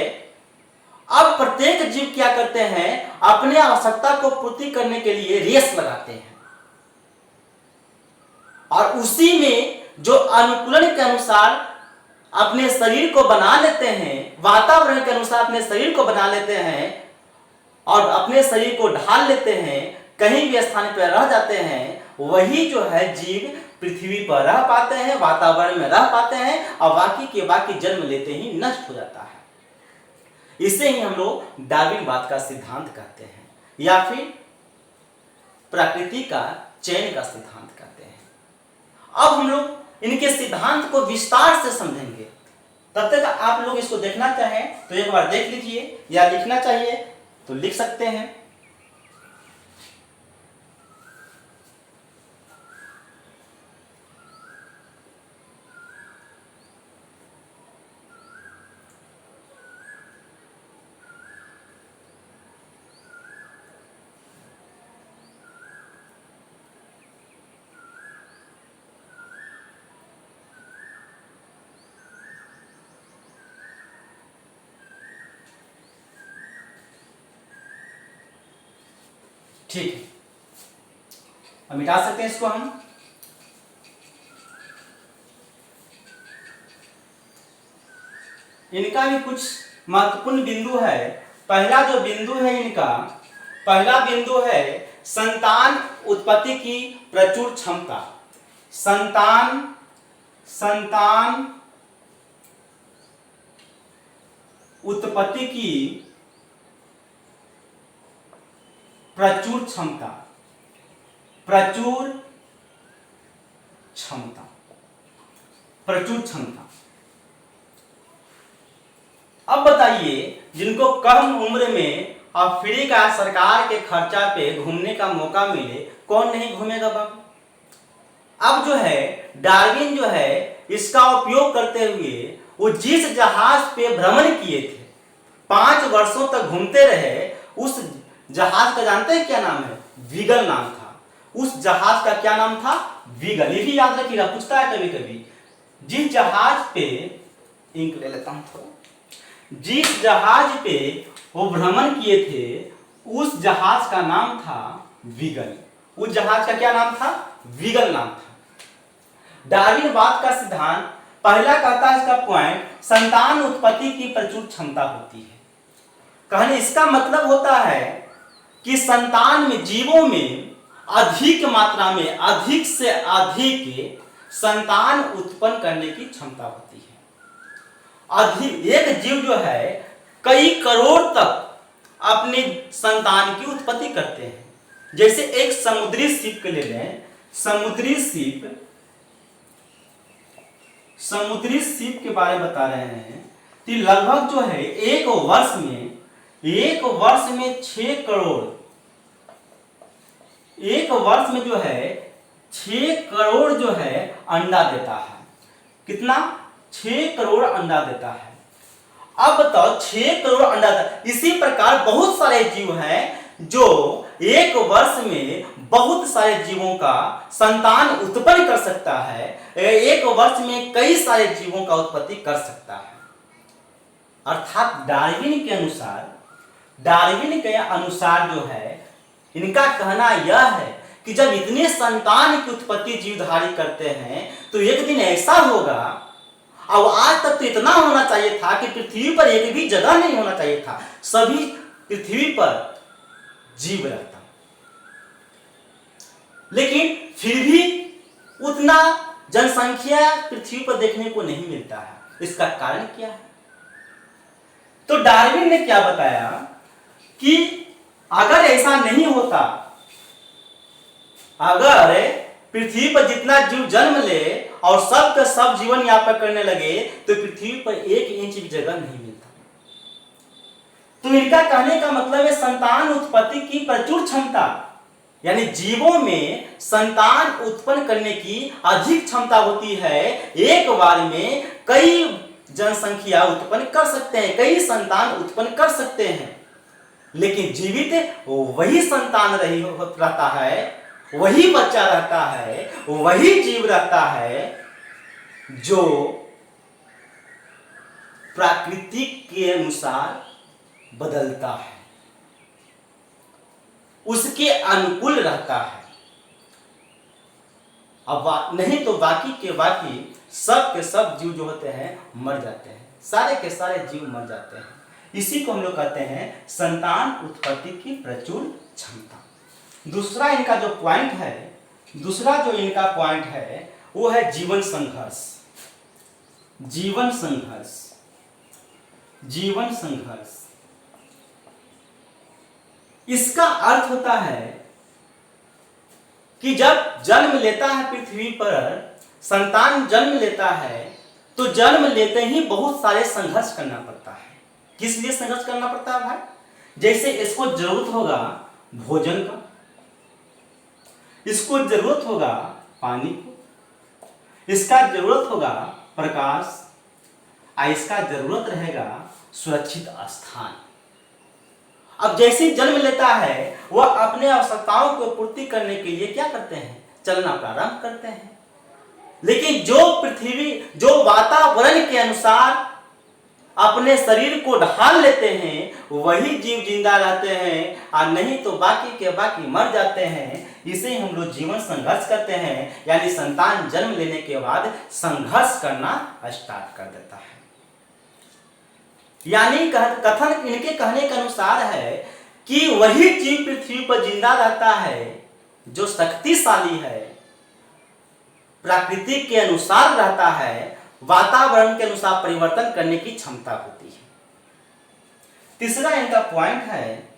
अब प्रत्येक जीव क्या करते हैं? अपने आवश्यकता को पूर्ति करने के लिए रेस लगाते हैं, और उसी में जो अनुकूलन के अनुसार अपने शरीर को बना लेते हैं, वातावरण के अनुसार अपने शरीर को बना लेते हैं और अपने शरीर को ढाल लेते हैं, कहीं भी स्थान पर रह जाते हैं, वही जो है जीव पृथ्वी पर रह पाते हैं, वातावरण में रह पाते हैं, और बाकी के बाकी जन्म लेते ही नष्ट हो जाता है। इसे ही हम लोग डार्विनवाद का सिद्धांत कहते हैं, या फिर प्रकृति का चयन का सिद्धांत कहते हैं। अब हम लोग इनके सिद्धांत को विस्तार से समझेंगे। तब तक आप लोग इसको देखना चाहें तो एक बार देख लीजिए, या लिखना चाहिए तो लिख सकते हैं। ठीक है, अब मिटा सकते हैं इसको हम। इनका भी कुछ महत्वपूर्ण बिंदु है। पहला जो बिंदु है इनका, पहला बिंदु है संतान उत्पत्ति की प्रचुर क्षमता। संतान उत्पत्ति की प्रचुर क्षमता। अब बताइए, जिनको कम उम्र में और फ्री का सरकार के खर्चा पे घूमने का मौका मिले, कौन नहीं घूमेगा बाबू? अब जो है डार्विन जो है इसका उपयोग करते हुए वो जिस जहाज पे भ्रमण किए थे, 5 वर्षों तक घूमते रहे, उस जहाज का जानते हैं क्या नाम है? वीगल नाम था। उस जहाज का क्या नाम था? वीगल। ये भी याद रखिएगा, पूछता है कभी कभी। जिस जहाज पे, इंक ले लेता हूं थोड़ा, जिस जहाज पे वो भ्रमण किए थे, उस जहाज का नाम था वीगल। उस जहाज का क्या नाम था? वीगल नाम था। डार्विनवाद का सिद्धांत पहला कहता है, इसका पॉइंट, संतान उत्पत्ति की प्रचुर क्षमता होती है। कहने इसका मतलब होता है कि संतान में, जीवों में अधिक मात्रा में, अधिक से अधिक संतान उत्पन्न करने की क्षमता होती है। अधिक, एक जीव जो है कई करोड़ तक अपनी संतान की उत्पत्ति करते हैं। जैसे एक समुद्री सीप के ले लें, समुद्री सीप के बारे में बता रहे हैं कि लगभग जो है एक वर्ष में 6 करोड़, एक वर्ष में जो है 6 करोड़ जो है अंडा देता है। कितना? 6 करोड़ अंडा देता है। अब बताओ, 6 करोड़ अंडा देता। इसी प्रकार बहुत सारे जीव हैं जो एक वर्ष में बहुत सारे जीवों का संतान उत्पन्न कर सकता है। एक वर्ष में कई सारे जीवों का उत्पत्ति कर सकता है। अर्थात डार्विन के अनुसार जो है, इनका कहना यह है कि जब इतने संतान की उत्पत्ति जीवधारी करते हैं तो एक दिन ऐसा होगा, अब आज तक तो इतना होना चाहिए था कि पृथ्वी पर एक भी जगह नहीं होना चाहिए था, सभी पृथ्वी पर जीव रहता, लेकिन फिर भी उतना जनसंख्या पृथ्वी पर देखने को नहीं मिलता है। इसका कारण क्या है? तो डार्विन ने क्या बताया कि अगर ऐसा नहीं होता, अगर पृथ्वी पर जितना जीव जन्म ले और सब का सब जीवन यापन करने लगे तो पृथ्वी पर 1 इंच भी जगह नहीं मिलता। तो इनका कहने का मतलब है संतान उत्पत्ति की प्रचुर क्षमता, यानी जीवों में संतान उत्पन्न करने की अधिक क्षमता होती है। एक बार में कई जनसंख्या उत्पन्न कर सकते हैं, कई संतान उत्पन्न कर सकते हैं, लेकिन जीवित वही संतान रहता है, वही बच्चा रहता है, वही जीव रहता है जो प्रकृति के अनुसार बदलता है, उसके अनुकूल रहता है। अब नहीं तो बाकी के बाकी सब के सब जीव जो होते हैं मर जाते हैं, सारे के सारे जीव मर जाते हैं। इसी को हम लोग कहते हैं संतान उत्पत्ति की प्रचुर क्षमता। दूसरा इनका जो पॉइंट है, दूसरा जो इनका पॉइंट है वो है जीवन संघर्ष। जीवन संघर्ष, जीवन संघर्ष। इसका अर्थ होता है कि जब जन्म लेता है पृथ्वी पर, संतान जन्म लेता है, तो जन्म लेते ही बहुत सारे संघर्ष करना पड़ता है। किस लिए संघर्ष करना पड़ता है भाई? जैसे इसको जरूरत होगा भोजन का, इसको जरूरत होगा पानी को, इसका जरूरत होगा प्रकाश, इसका जरूरत रहेगा सुरक्षित स्थान। अब जैसे ही जन्म लेता है वह अपने आवश्यकताओं को पूर्ति करने के लिए क्या करते हैं? चलना प्रारंभ करते हैं। लेकिन जो पृथ्वी, जो वातावरण के अनुसार अपने शरीर को ढाल लेते हैं वही जीव जिंदा रहते हैं, और नहीं तो बाकी के बाकी मर जाते हैं। इसे हम लोग जीवन संघर्ष करते हैं, यानी संतान जन्म लेने के बाद संघर्ष करना स्टार्ट कर देता है। यानी कथन इनके कहने के अनुसार है कि वही जीव पृथ्वी पर जिंदा रहता है जो शक्तिशाली है, प्रकृति के अनुसार रहता है, वातावरण के अनुसार परिवर्तन करने की क्षमता होती है। तीसरा इनका पॉइंट है,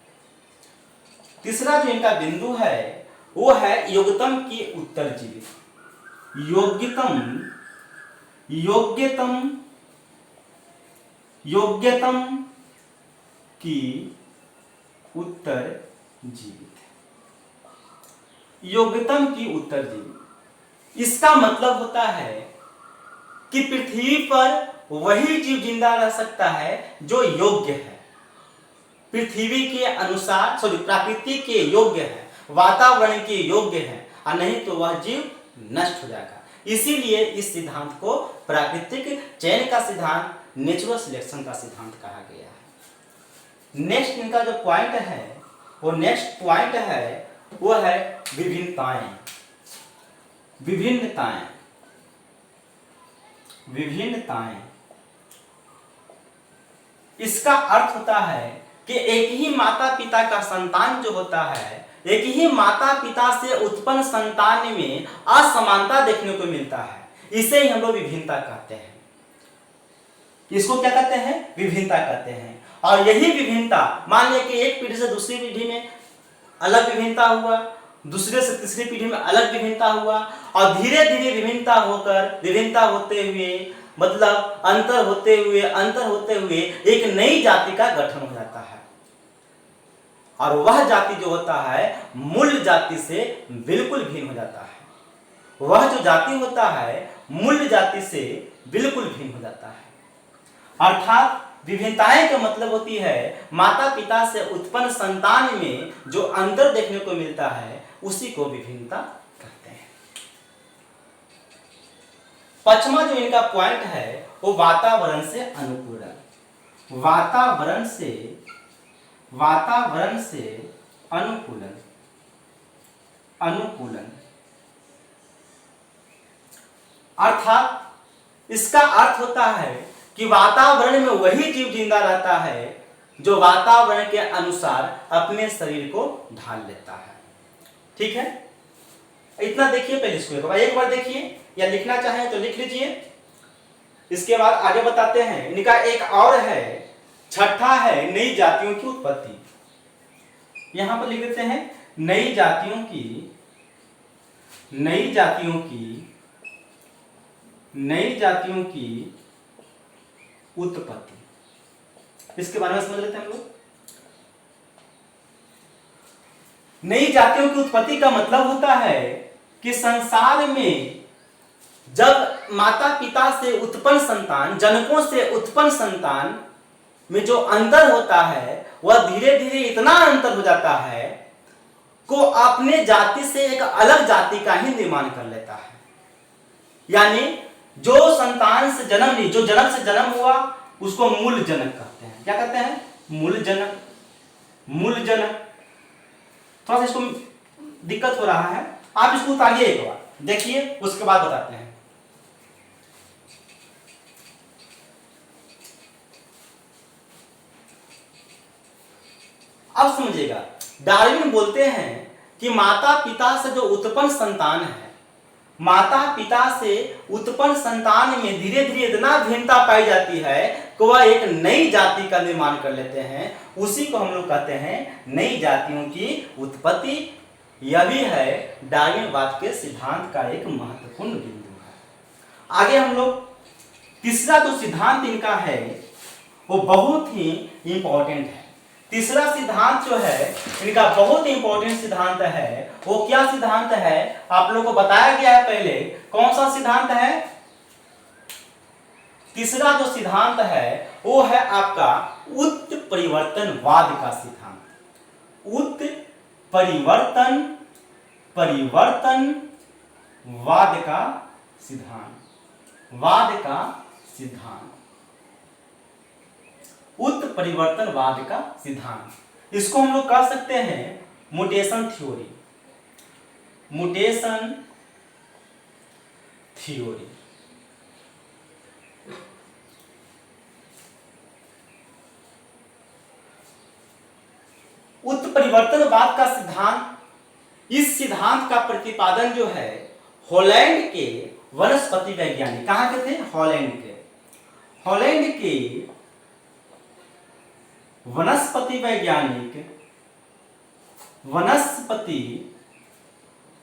तीसरा जो इनका बिंदु है वो है योग्यतम की उत्तरजीवी। योग्यतम, योग्यतम, योग्यतम की उत्तरजीवित। योग्यतम की उत्तरजीवी, इसका मतलब होता है कि पृथ्वी पर वही जीव जिंदा रह सकता है जो योग्य है, पृथ्वी के अनुसार, प्रकृति के योग्य है, वातावरण के योग्य है, और नहीं तो वह जीव नष्ट हो जाएगा। इसीलिए इस सिद्धांत को प्राकृतिक चयन का सिद्धांत, नेचुरल सिलेक्शन का सिद्धांत कहा गया है। नेक्स्ट इनका जो पॉइंट है वो नेक्स्ट पॉइंट है वो है विभिन्नताएं। विभिन्नताएं, विभिन्नताएं। इसका अर्थ होता है कि एक ही माता पिता का संतान जो होता है, एक ही माता पिता से उत्पन्न संतान में असमानता देखने को मिलता है। इसे ही हम लोग विभिन्नता कहते हैं। इसको क्या कहते हैं? विभिन्नता कहते हैं। और यही विभिन्नता, मान लिया कि एक पीढ़ी से दूसरी पीढ़ी में अलग विभिन्नता हुआ, दूसरे से तीसरी पीढ़ी में अलग विभिन्नता हुआ, और धीरे धीरे विभिन्नता होकर, विभिन्नता होते हुए, मतलब अंतर होते हुए एक नई जाति का गठन हो जाता है। और वह जाति जो होता है मूल जाति से बिल्कुल भिन्न हो जाता है। वह जो जाति होता है मूल जाति से बिल्कुल भिन्न हो जाता है। अर्थात विभिन्नताएं का मतलब होती है माता पिता से उत्पन्न संतान में जो अंतर देखने को मिलता है उसी को विभिन्नता कहते हैं। पांचवा जो इनका पॉइंट है वो वातावरण से अनुकूलन। वातावरण से अनुकूलन, अनुकूलन। अर्थात इसका अर्थ होता है कि वातावरण में वही जीव जिंदा रहता है जो वातावरण के अनुसार अपने शरीर को ढाल लेता है। ठीक है, इतना देखिए। पहले इसको एक बार देखिए, या लिखना चाहें तो लिख लीजिए। इसके बाद आगे बताते हैं। इनका एक और है, छठा है नई जातियों की उत्पत्ति। यहां पर लिख देते हैं नई जातियों की, नई जातियों की, नई जातियों की उत्पत्ति। इसके बारे में समझ लेते हैं हम लोग। नई जातियों की उत्पत्ति का मतलब होता है कि संसार में जब माता पिता से उत्पन्न संतान, जनकों से उत्पन्न संतान में जो अंतर होता है वह धीरे धीरे इतना अंतर हो जाता है को अपने जाति से एक अलग जाति का ही निर्माण कर लेता है। यानी जो संतान से जन्म ली, जो जनक से जन्म हुआ उसको मूल जनक कहते हैं। क्या कहते हैं? मूल जनक, मूल जनक। थोड़ा सा इसको दिक्कत हो रहा है, आप इसको उतारिए एक बार, देखिए, उसके बाद बताते हैं। अब समझिएगा, डार्विन बोलते हैं कि माता पिता से जो उत्पन्न संतान है, माता पिता से उत्पन्न संतान में धीरे धीरे इतना भिन्नता पाई जाती है कि वह एक नई जाति का निर्माण कर लेते हैं। उसी को हम लोग कहते हैं नई जातियों की उत्पत्ति। यह भी है डार्विनवाद के सिद्धांत का एक महत्वपूर्ण बिंदु है। आगे हम लोग तीसरा जो सिद्धांत इनका है वो बहुत ही इंपॉर्टेंट है। तीसरा सिद्धांत जो है इनका बहुत इंपॉर्टेंट सिद्धांत है। वो क्या सिद्धांत है? आप लोगों को बताया गया है पहले। कौन सा सिद्धांत है? तीसरा जो सिद्धांत है वो है आपका उत्परिवर्तनवाद का सिद्धांत। परिवर्तनवाद का सिद्धांत, उत्परिवर्तनवाद का सिद्धांत। इसको हम लोग कह सकते हैं म्यूटेशन थ्योरी। उत्परिवर्तनवाद का सिद्धांत, इस सिद्धांत का प्रतिपादन जो है हॉलैंड के वनस्पति वैज्ञानिक, कहां के थे? हॉलैंड के वनस्पति वैज्ञानिक,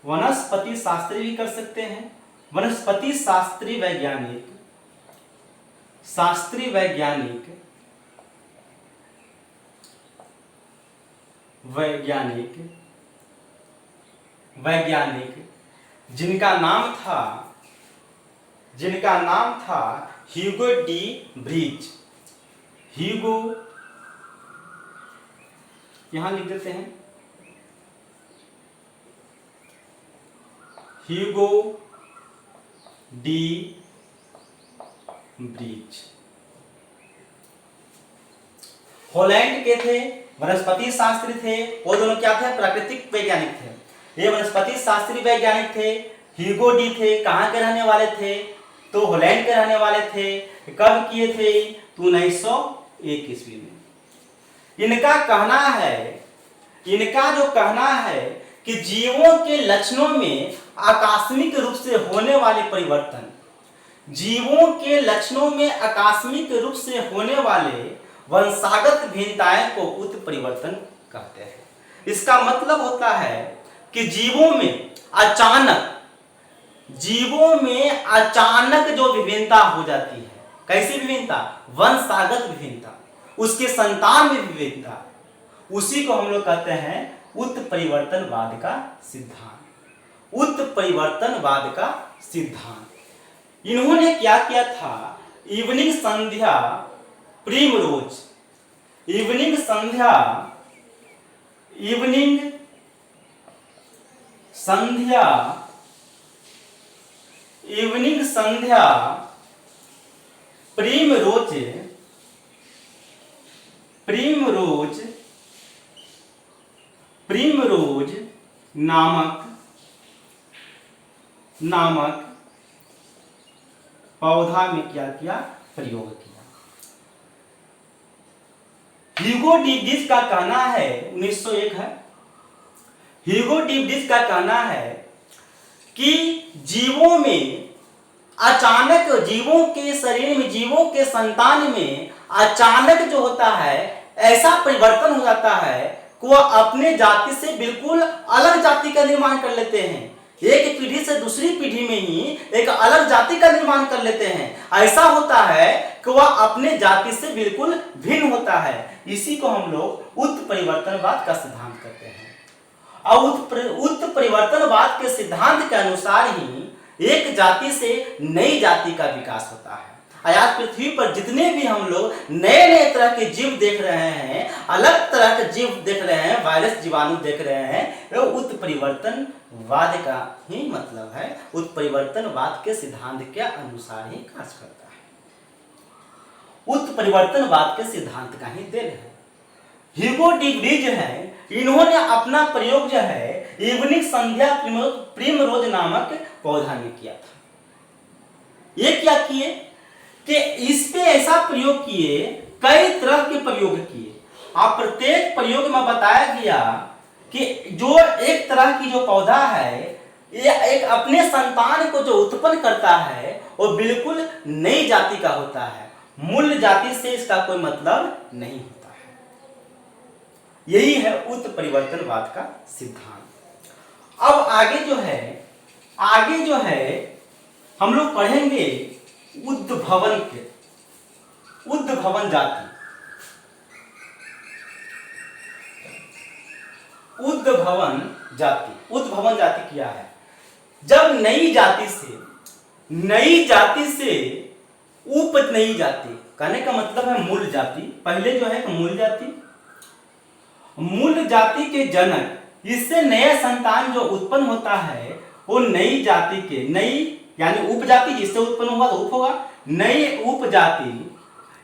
वनस्पति शास्त्री भी कर सकते हैं, वनस्पति शास्त्री वैज्ञानिक जिनका नाम था ह्यूगो डी ब्रीच। यहां लिख देते हैं ह्यूगो डी ब्रीच। हॉलैंड के थे, वनस्पति शास्त्री थे। वो दोनों क्या थे? प्राकृतिक वैज्ञानिक थे। ये वनस्पति शास्त्री वैज्ञानिक थे। ह्यूगो डी थे, कहां के रहने वाले थे? तो हॉलैंड के रहने वाले थे। कब किए थे? 1901 ईस्वी में। इनका जो कहना है कि जीवों के लक्षणों में आकस्मिक रूप से होने वाले परिवर्तन, वंशागत भिन्नताएं को उत्परिवर्तन कहते हैं। इसका मतलब होता है कि जीवों में अचानक जो विभिन्नता हो जाती है। कैसी विभिन्नता? वंशागत विभिन्नता, उसके संतान में विभिन्नता, उसी को हम लोग कहते हैं उत्परिवर्तनवाद का सिद्धांत। इन्होंने क्या किया था? इवनिंग संध्या प्रिमरोज नामक पौधा में क्या किया? प्रयोग किया। ह्यूगो डी ब्रीच का कहना है 1901 है। ह्यूगो डी ब्रीच का कहना है कि जीवों में अचानक, जीवों के शरीर में, जीवों के संतान में अचानक जो होता है ऐसा परिवर्तन हो जाता है कि वह अपने जाति से बिल्कुल अलग जाति का निर्माण कर लेते हैं। एक पीढ़ी से दूसरी पीढ़ी में ही एक अलग जाति का निर्माण कर लेते हैं। ऐसा होता है कि वह अपने जाति से बिल्कुल भिन्न होता है। इसी को हम लोग उत्परिवर्तनवाद का सिद्धांत कहते हैं। और उत्परिवर्तनवाद के सिद्धांत के अनुसार ही एक जाति से नई जाति का विकास होता है। आज पृथ्वी पर जितने भी हम लोग नए नए तरह के जीव देख रहे हैं, अलग तरह के जीव देख रहे हैं, वायरस जीवाणु देख रहे हैं, वो उत्परिवर्तनवाद का ही मतलब है, उत्परिवर्तनवाद के सिद्धांत के अनुसार ही कार्य करता है। उत्परिवर्तनवाद के सिद्धांत का ही देन है। ह्यूगो डी ब्रीच है, इन्होंने अपना प्रयोग जो है इवनिंग संध्या प्रिमरोज नामक पौधा में किया था। ये क्या किए कि इस पे ऐसा प्रयोग किए, कई तरह के प्रयोग किए। आप प्रत्येक प्रयोग में बताया गया कि जो एक तरह की जो पौधा है, ये एक अपने संतान को जो उत्पन्न करता है वो बिल्कुल नई जाति का होता है, मूल जाति से इसका कोई मतलब नहीं होता है। यही है उत्परिवर्तनवाद का सिद्धांत। अब आगे जो है हम लोग पढ़ेंगे उद्भवन जाति। उद्भवन जाति क्या है? जब नई जाति से उप नई जाति, कहने का मतलब है मूल जाति। पहले जो है मूल जाति के जनक, इससे नया संतान जो उत्पन्न होता है वो नई जाति के, नई यानी उपजाति, जिससे उत्पन्न हुआ तो उप होगा, नई उपजाति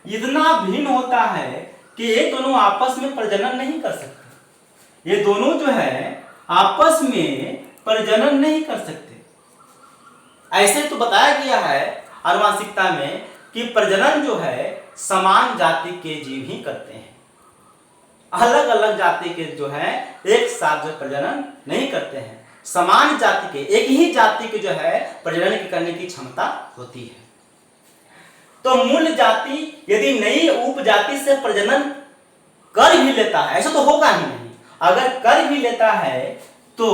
इतना भिन्न होता है कि ये दोनों आपस में प्रजनन नहीं कर सकते। ये दोनों जो है आपस में प्रजनन नहीं कर सकते। ऐसे तो बताया गया है आनुवंशिकता में कि प्रजनन जो है समान जाति के जीव ही करते हैं, अलग अलग जाति के जो है एक साथ जो प्रजनन नहीं करते हैं। समान जाति के, एक ही जाति के जो है प्रजनन करने की क्षमता होती है। तो मूल जाति यदि नई उपजाति से प्रजनन कर भी लेता है, ऐसा तो होगा ही नहीं, अगर कर भी लेता है तो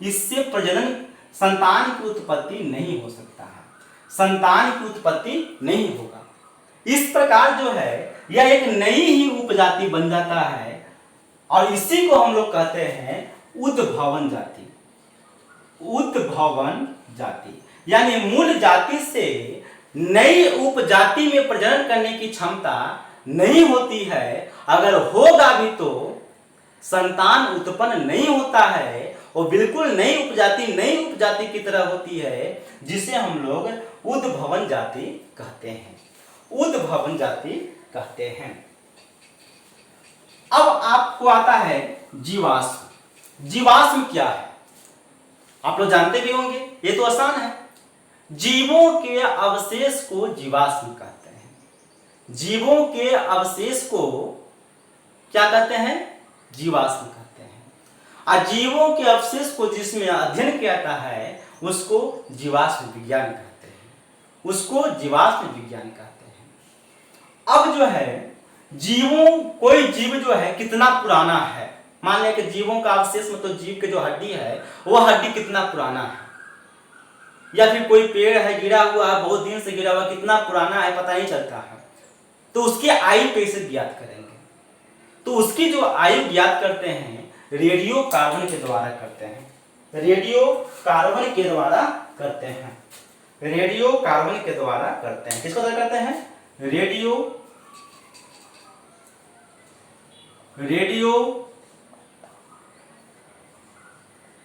इससे प्रजनन संतान की उत्पत्ति नहीं हो सकता है, संतान की उत्पत्ति नहीं होगा। इस प्रकार जो है यह एक नई ही उपजाति बन जाता है और इसी को हम लोग कहते हैं उद्भवन जाति। उद्भवन जाति यानी मूल जाति से नई उपजाति में प्रजनन करने की क्षमता नहीं होती है, अगर होगा भी तो संतान उत्पन्न नहीं होता है, वो बिल्कुल नई उपजाति की तरह होती है, जिसे हम लोग उद्भवन जाति कहते हैं। उद्भवन जाति कहते हैं। अब आपको आता है जीवाश्म। जीवाश्म क्या है आप लोग जानते भी होंगे, ये तो आसान है। जीवों के अवशेष को जीवाश्म कहते हैं। जीवों के अवशेष को क्या कहते हैं? जीवाश्म कहते हैं। और जीवों के अवशेष को जिसमें अध्ययन किया जाता है उसको जीवाश्म विज्ञान कहते हैं, उसको जीवाश्म विज्ञान कहते हैं। अब जो है कोई जीव जो है कितना पुराना है, मान लिया कि जीवों का अवशेष मतलब जीव के जो हड्डी है वो हड्डी कितना पुराना है, या फिर कोई पेड़ है गिरा हुआ है, बहुत दिन से गिरा हुआ, कितना पुराना है पता नहीं चलता है, तो उसकी आयु कैसे ज्ञात करेंगे? तो उसकी जो आयु ज्ञात करते हैं रेडियो कार्बन के द्वारा करते हैं। रेडियो कार्बन के द्वारा करते हैं। रेडियो कार्बन के द्वारा करते हैं। किसको द्वारा करते हैं? रेडियो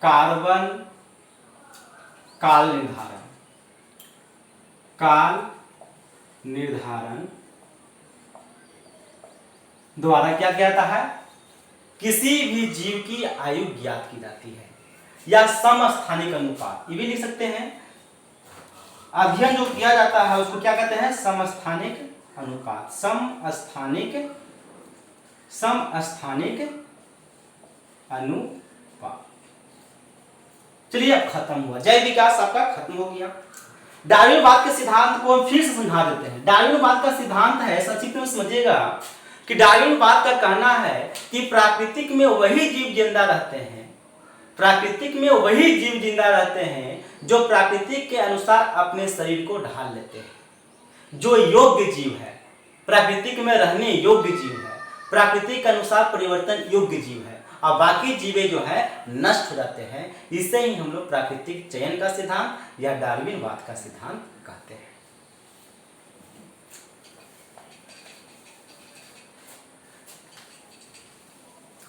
कार्बन काल निर्धारण द्वारा क्या किया जाता है? किसी भी जीव की आयु ज्ञात की जाती है, या समस्थानिक अनुपात, ये भी लिख सकते हैं। अध्ययन जो किया जाता है उसको क्या कहते हैं? समस्थानिक अनुपात। समस्थानिक अनुपात। चलिए अब खत्म हुआ, जय विकास आपका खत्म हो गया। डार्विनवाद के सिद्धांत को हम फिर से समझा देते हैं। डार्विनवाद का सिद्धांत है, संक्षिप्त में समझिएगा, कि डार्विनवाद का कहना है कि प्राकृतिक में वही जीव जिंदा रहते हैं, प्राकृतिक में वही जीव जिंदा रहते हैं जो प्राकृतिक के अनुसार अपने शरीर को ढाल लेते हैं, जो योग्य जीव है, प्राकृतिक में रहने योग्य जीव है, प्राकृतिक के अनुसार परिवर्तन योग्य जीव है, और बाकी जीवे जो है नष्ट हो जाते हैं। इसे ही हम लोग प्राकृतिक चयन का सिद्धांत या डार्विनवाद का सिद्धांत कहते हैं।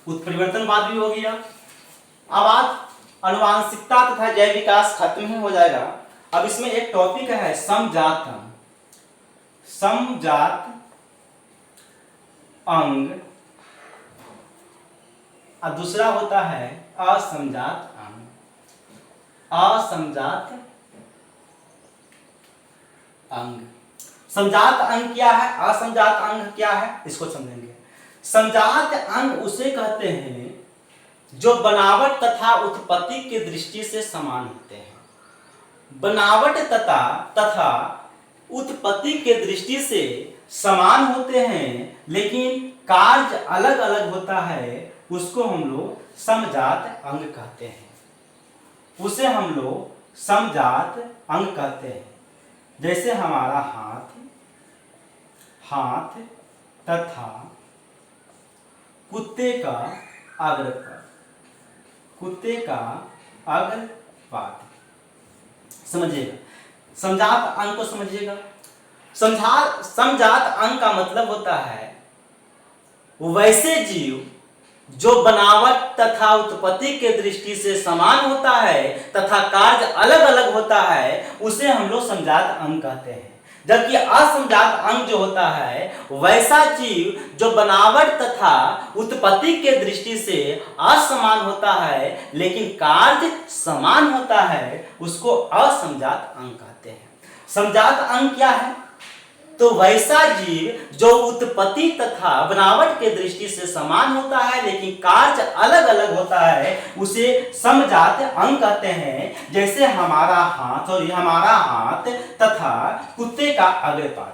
उत्परिवर्तनवाद भी हो गया। अब आज आनुवांशिकता तथा जैव विकास खत्म ही हो जाएगा। अब इसमें एक टॉपिक है समजात अंग, और दूसरा होता है असमजात अंग। समजात अंग क्या है, असमजात अंग क्या है, इसको समझेंगे। समजात अंग उसे कहते हैं जो बनावट तथा उत्पत्ति की दृष्टि से समान होते हैं। बनावट तथा उत्पत्ति के दृष्टि से समान होते हैं, लेकिन कार्य अलग अलग होता है, उसको हम लोग समजात अंग कहते हैं। उसे हम लोग समजात अंग कहते हैं। जैसे हमारा हाथ तथा कुत्ते का अग्रपाद, समझिएगा। समजात अंग को समझिएगा। समजात अंग का मतलब होता है वैसे जीव जो बनावट तथा उत्पत्ति के दृष्टि से समान होता है तथा कार्य अलग अलग होता है, उसे हम लोग समजात अंग कहते हैं। जबकि असमजात अंग जो होता है वैसा जीव जो बनावट तथा उत्पत्ति के दृष्टि से असमान होता है लेकिन कार्य समान होता है, उसको असमजात अंग कहते हैं। समजात अंग क्या है? तो वैसा जीव जो उत्पत्ति तथा बनावट के दृष्टि से समान होता है लेकिन कार्य अलग अलग होता है, उसे समजात अंग कहते हैं। जैसे हमारा हाथ तथा कुत्ते का अग्रपाद।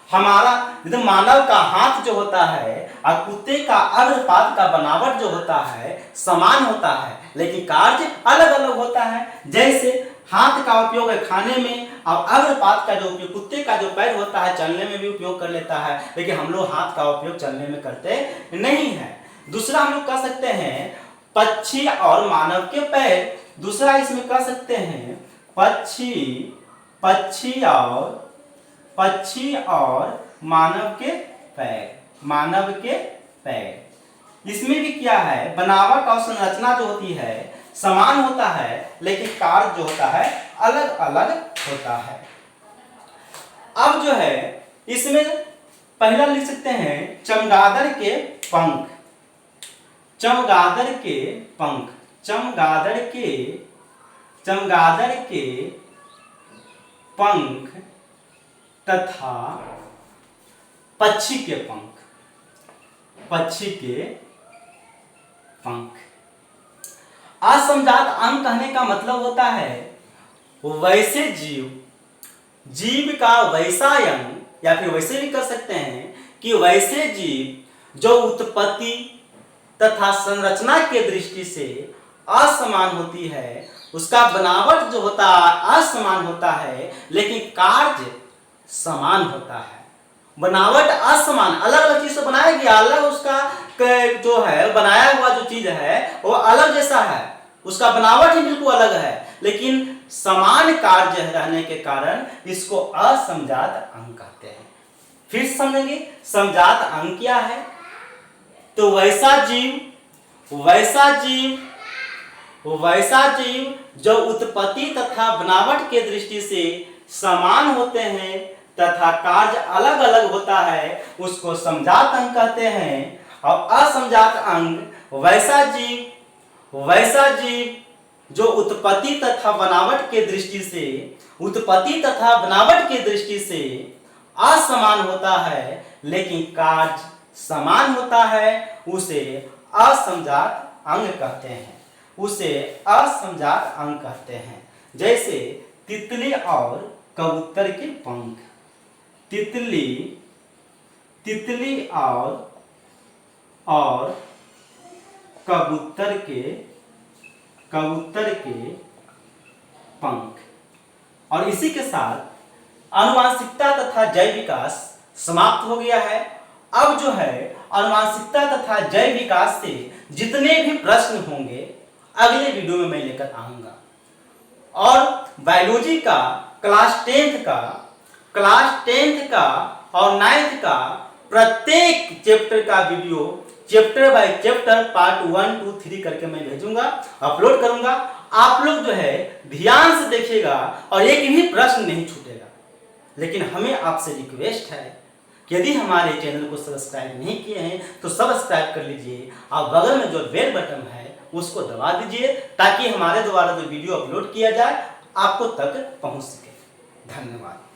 हमारा मानव का हाथ जो होता है और कुत्ते का अग्रपाद का बनावट जो होता है समान होता है, लेकिन कार्य अलग अलग होता है। जैसे हाथ का उपयोग है खाने में, और अग्रपाद का जो उपयोग, कुत्ते का जो पैर होता है चलने में भी उपयोग कर लेता है, लेकिन हम लोग हाथ का उपयोग चलने में करते नहीं है। दूसरा हम लोग कह सकते हैं पक्षी और मानव के पैर। दूसरा इसमें कह सकते हैं पक्षी और मानव के पैर। इसमें भी क्या है, बनावट और संरचना जो होती है समान होता है, लेकिन कार्य जो होता है अलग अलग होता है। अब जो है इसमें पहला लिख सकते हैं चमगादड़ के पंख। चमगादड़ के पंख तथा पक्षी के पंख। असमजात अंग कहने का मतलब होता है वैसे जीव का वैसा अंग, या फिर वैसे भी कर सकते हैं कि वैसे जीव जो उत्पत्ति तथा संरचना के दृष्टि से असमान होती है, उसका बनावट जो होता है असमान होता है लेकिन कार्य समान होता है। बनावट असमान, अलग अलग चीज से बनाया गया, अलग उसका जो है बनाया हुआ जो चीज है वो अलग जैसा है, उसका बनावट ही बिल्कुल अलग है, लेकिन समान कार्य रहने के कारण इसको असमजात अंग कहते हैं। फिर समझेंगे समजात अंग क्या है। तो वैसा जीव जो उत्पत्ति तथा बनावट के दृष्टि से समान होते हैं तथा कार्य अलग अलग होता है, उसको समजात अंग कहते हैं। और असमजात अंग वैसा जीव जो उत्पत्ति तथा बनावट के दृष्टि से असमान होता है लेकिन कार्य समान होता है, उसे असमजात अंग कहते हैं। जैसे तितली और कबूतर के पंख। तितली और कबूतर के पंख। और इसी के साथ आनुवंशिकता तथा जैव विकास समाप्त हो गया है। अब जो है आनुवंशिकता तथा जैव विकास से जितने भी प्रश्न होंगे अगले वीडियो में मैं लेकर आऊंगा। और बायोलॉजी का क्लास 10th का और 9th का प्रत्येक चैप्टर का video chapter by chapter part 1, 2, 3 करके मैं भेजूंगा, अपलोड करूंगा। आप लोग जो है ध्यान से देखिएगा और एक भी प्रश्न नहीं छूटेगा। लेकिन हमें आपसे रिक्वेस्ट है कि यदि हमारे चैनल को सब्सक्राइब नहीं किए हैं तो सब्सक्राइब कर लीजिए और बगल में जो बेल बटन है उसको दबा दीजिए, ताकि हमारे द्वारा जो वीडियो अपलोड किया जाए आपको तक पहुंच सके। धन्यवाद।